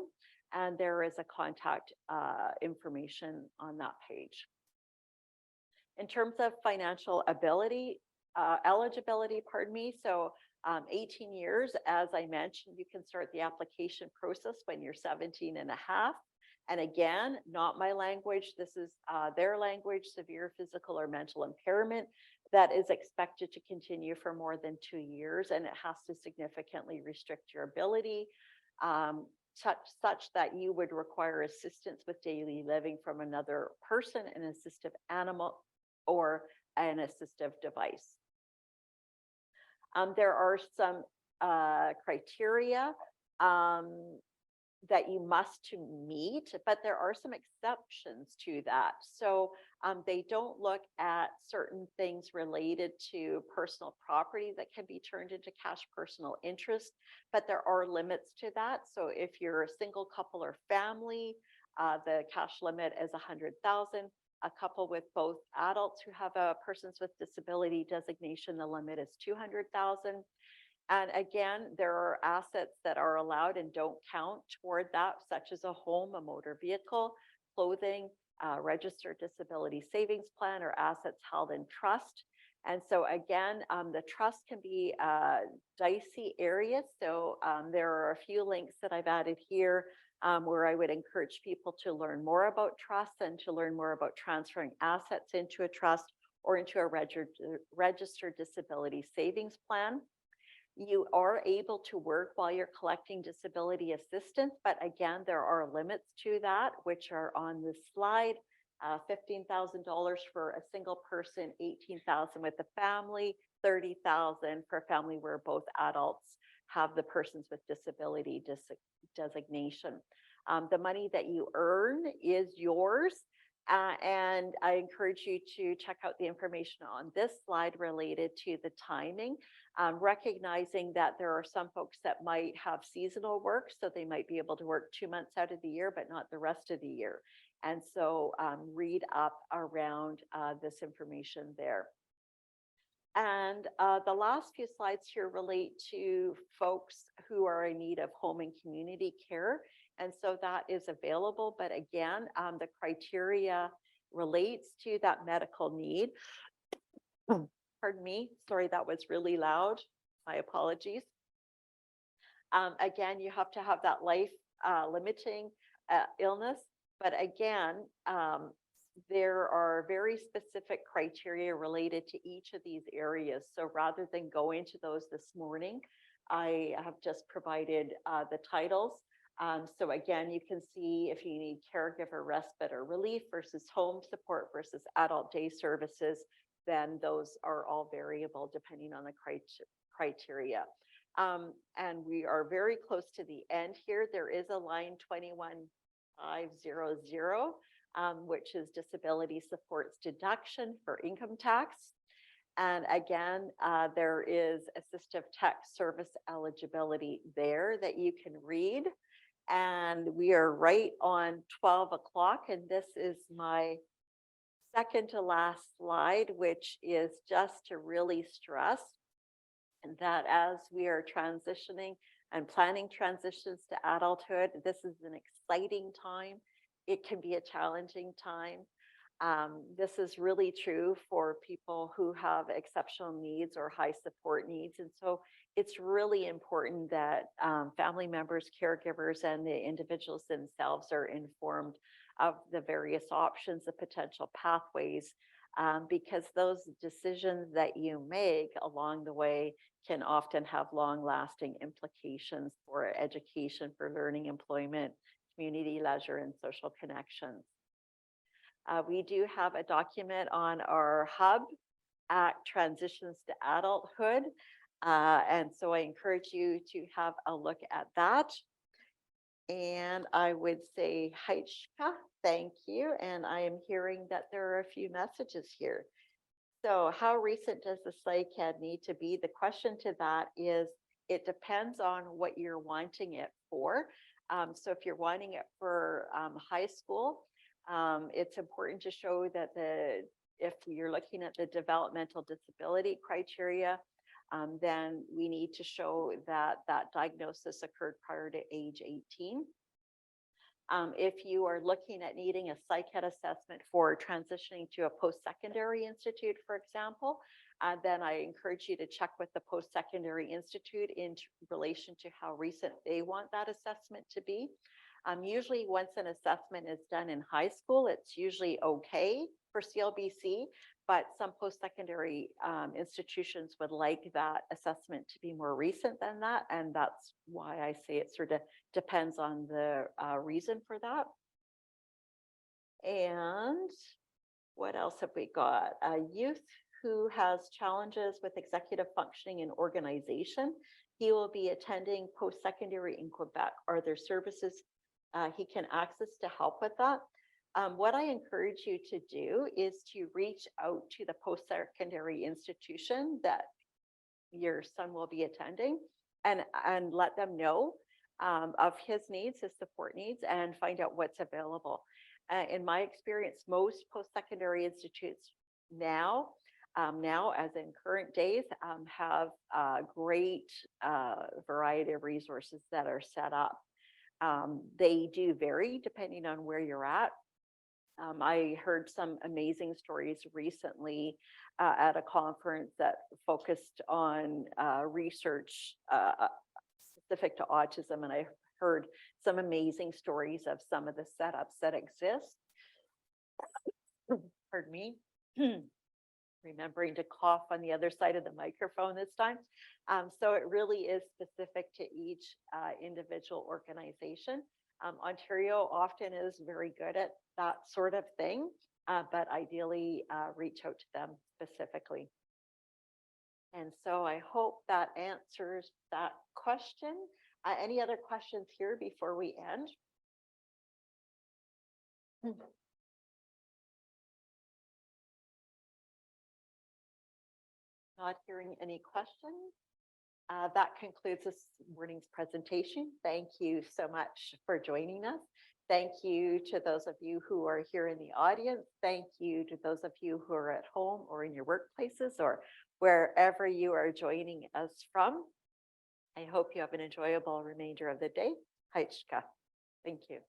and there is a contact information on that page. In terms of financial eligibility, so 18 years, as I mentioned, you can start the application process when you're 17 and a half. And again, not my language, this is their language, severe physical or mental impairment that is expected to continue for more than 2 years, and it has to significantly restrict your ability, such that you would require assistance with daily living from another person, an assistive animal, or an assistive device. There are some criteria that you must meet, but there are some exceptions to that. So they don't look at certain things related to personal property that can be turned into cash personal interest, but there are limits to that. So if you're a single couple or family, the cash limit is 100,000. A couple with both adults who have a persons with disability designation, the limit is 200,000. And again, there are assets that are allowed and don't count toward that, such as a home, a motor vehicle, clothing, registered disability savings plan, or assets held in trust. And so again, the trust can be a dicey area. So there are a few links that I've added here where I would encourage people to learn more about trusts and to learn more about transferring assets into a trust or into a registered disability savings plan. You are able to work while you're collecting disability assistance, but again, there are limits to that, which are on this slide. $15,000 for a single person, $18,000 with a family, $30,000 for a family where both adults have the persons with disability designation. The money that you earn is yours. And I encourage you to check out the information on this slide related to the timing, recognizing that there are some folks that might have seasonal work, so they might be able to work 2 months out of the year, but not the rest of the year. And so read up around this information there. And the last few slides here relate to folks who are in need of home and community care. And so that is available. But again, the criteria relates to that medical need. Pardon me. Sorry, that was really loud. My apologies. Again, you have to have that life limiting illness. But again, there are very specific criteria related to each of these areas. So rather than go into those this morning, I have just provided the titles. So again, you can see if you need caregiver respite or relief versus home support versus adult day services, then those are all variable depending on the criteria. And we are very close to the end here. There is a line 21500, which is disability supports deduction for income tax. And again, there is assistive tech service eligibility there that you can read. And we are right on 12 o'clock. And this is my second to last slide, which is just to really stress that as we are transitioning and planning transitions to adulthood, this is an exciting time. It can be a challenging time. This is really true for people who have exceptional needs or high support needs. And so it's really important that family members, caregivers, and the individuals themselves are informed of the various options, the potential pathways, because those decisions that you make along the way can often have long-lasting implications for education, for learning, employment, community, leisure, and social connections. We do have a document on our hub at Transitions to Adulthood. And so I encourage you to have a look at that. And I would say, Heitschka, thank you. And I am hearing that there are a few messages here. So how recent does the SLACAD need to be? The question to that is, it depends on what you're wanting it for. So if you're wanting it for high school, it's important to show that if you're looking at the developmental disability criteria, then we need to show that that diagnosis occurred prior to age 18. If you are looking at needing a SLACAD assessment for transitioning to a post-secondary institute, for example, then I encourage you to check with the post-secondary institute in relation to how recent they want that assessment to be. Usually once an assessment is done in high school, it's usually okay for CLBC, but some post-secondary institutions would like that assessment to be more recent than that. And that's why I say it sort of depends on the reason for that. And what else have we got? A youth who has challenges with executive functioning and organization. He will be attending post-secondary in Quebec. Are there services he can access to help with that? What I encourage you to do is to reach out to the post-secondary institution that your son will be attending and let them know of his needs, his support needs, and find out what's available. In my experience, most post-secondary institutes now now, as in current days, have a great variety of resources that are set up. They do vary depending on where you're at. I heard some amazing stories recently at a conference that focused on research specific to autism, and I heard some amazing stories of some of the setups that exist. Pardon me. Remembering to cough on the other side of the microphone this time. So it really is specific to each individual organization. Ontario often is very good at that sort of thing, but ideally reach out to them specifically. And so I hope that answers that question. Any other questions here before we end? Not hearing any questions. That concludes this morning's presentation. Thank you so much for joining us. Thank you to those of you who are here in the audience. Thank you to those of you who are at home or in your workplaces or wherever you are joining us from. I hope you have an enjoyable remainder of the day. Thank you.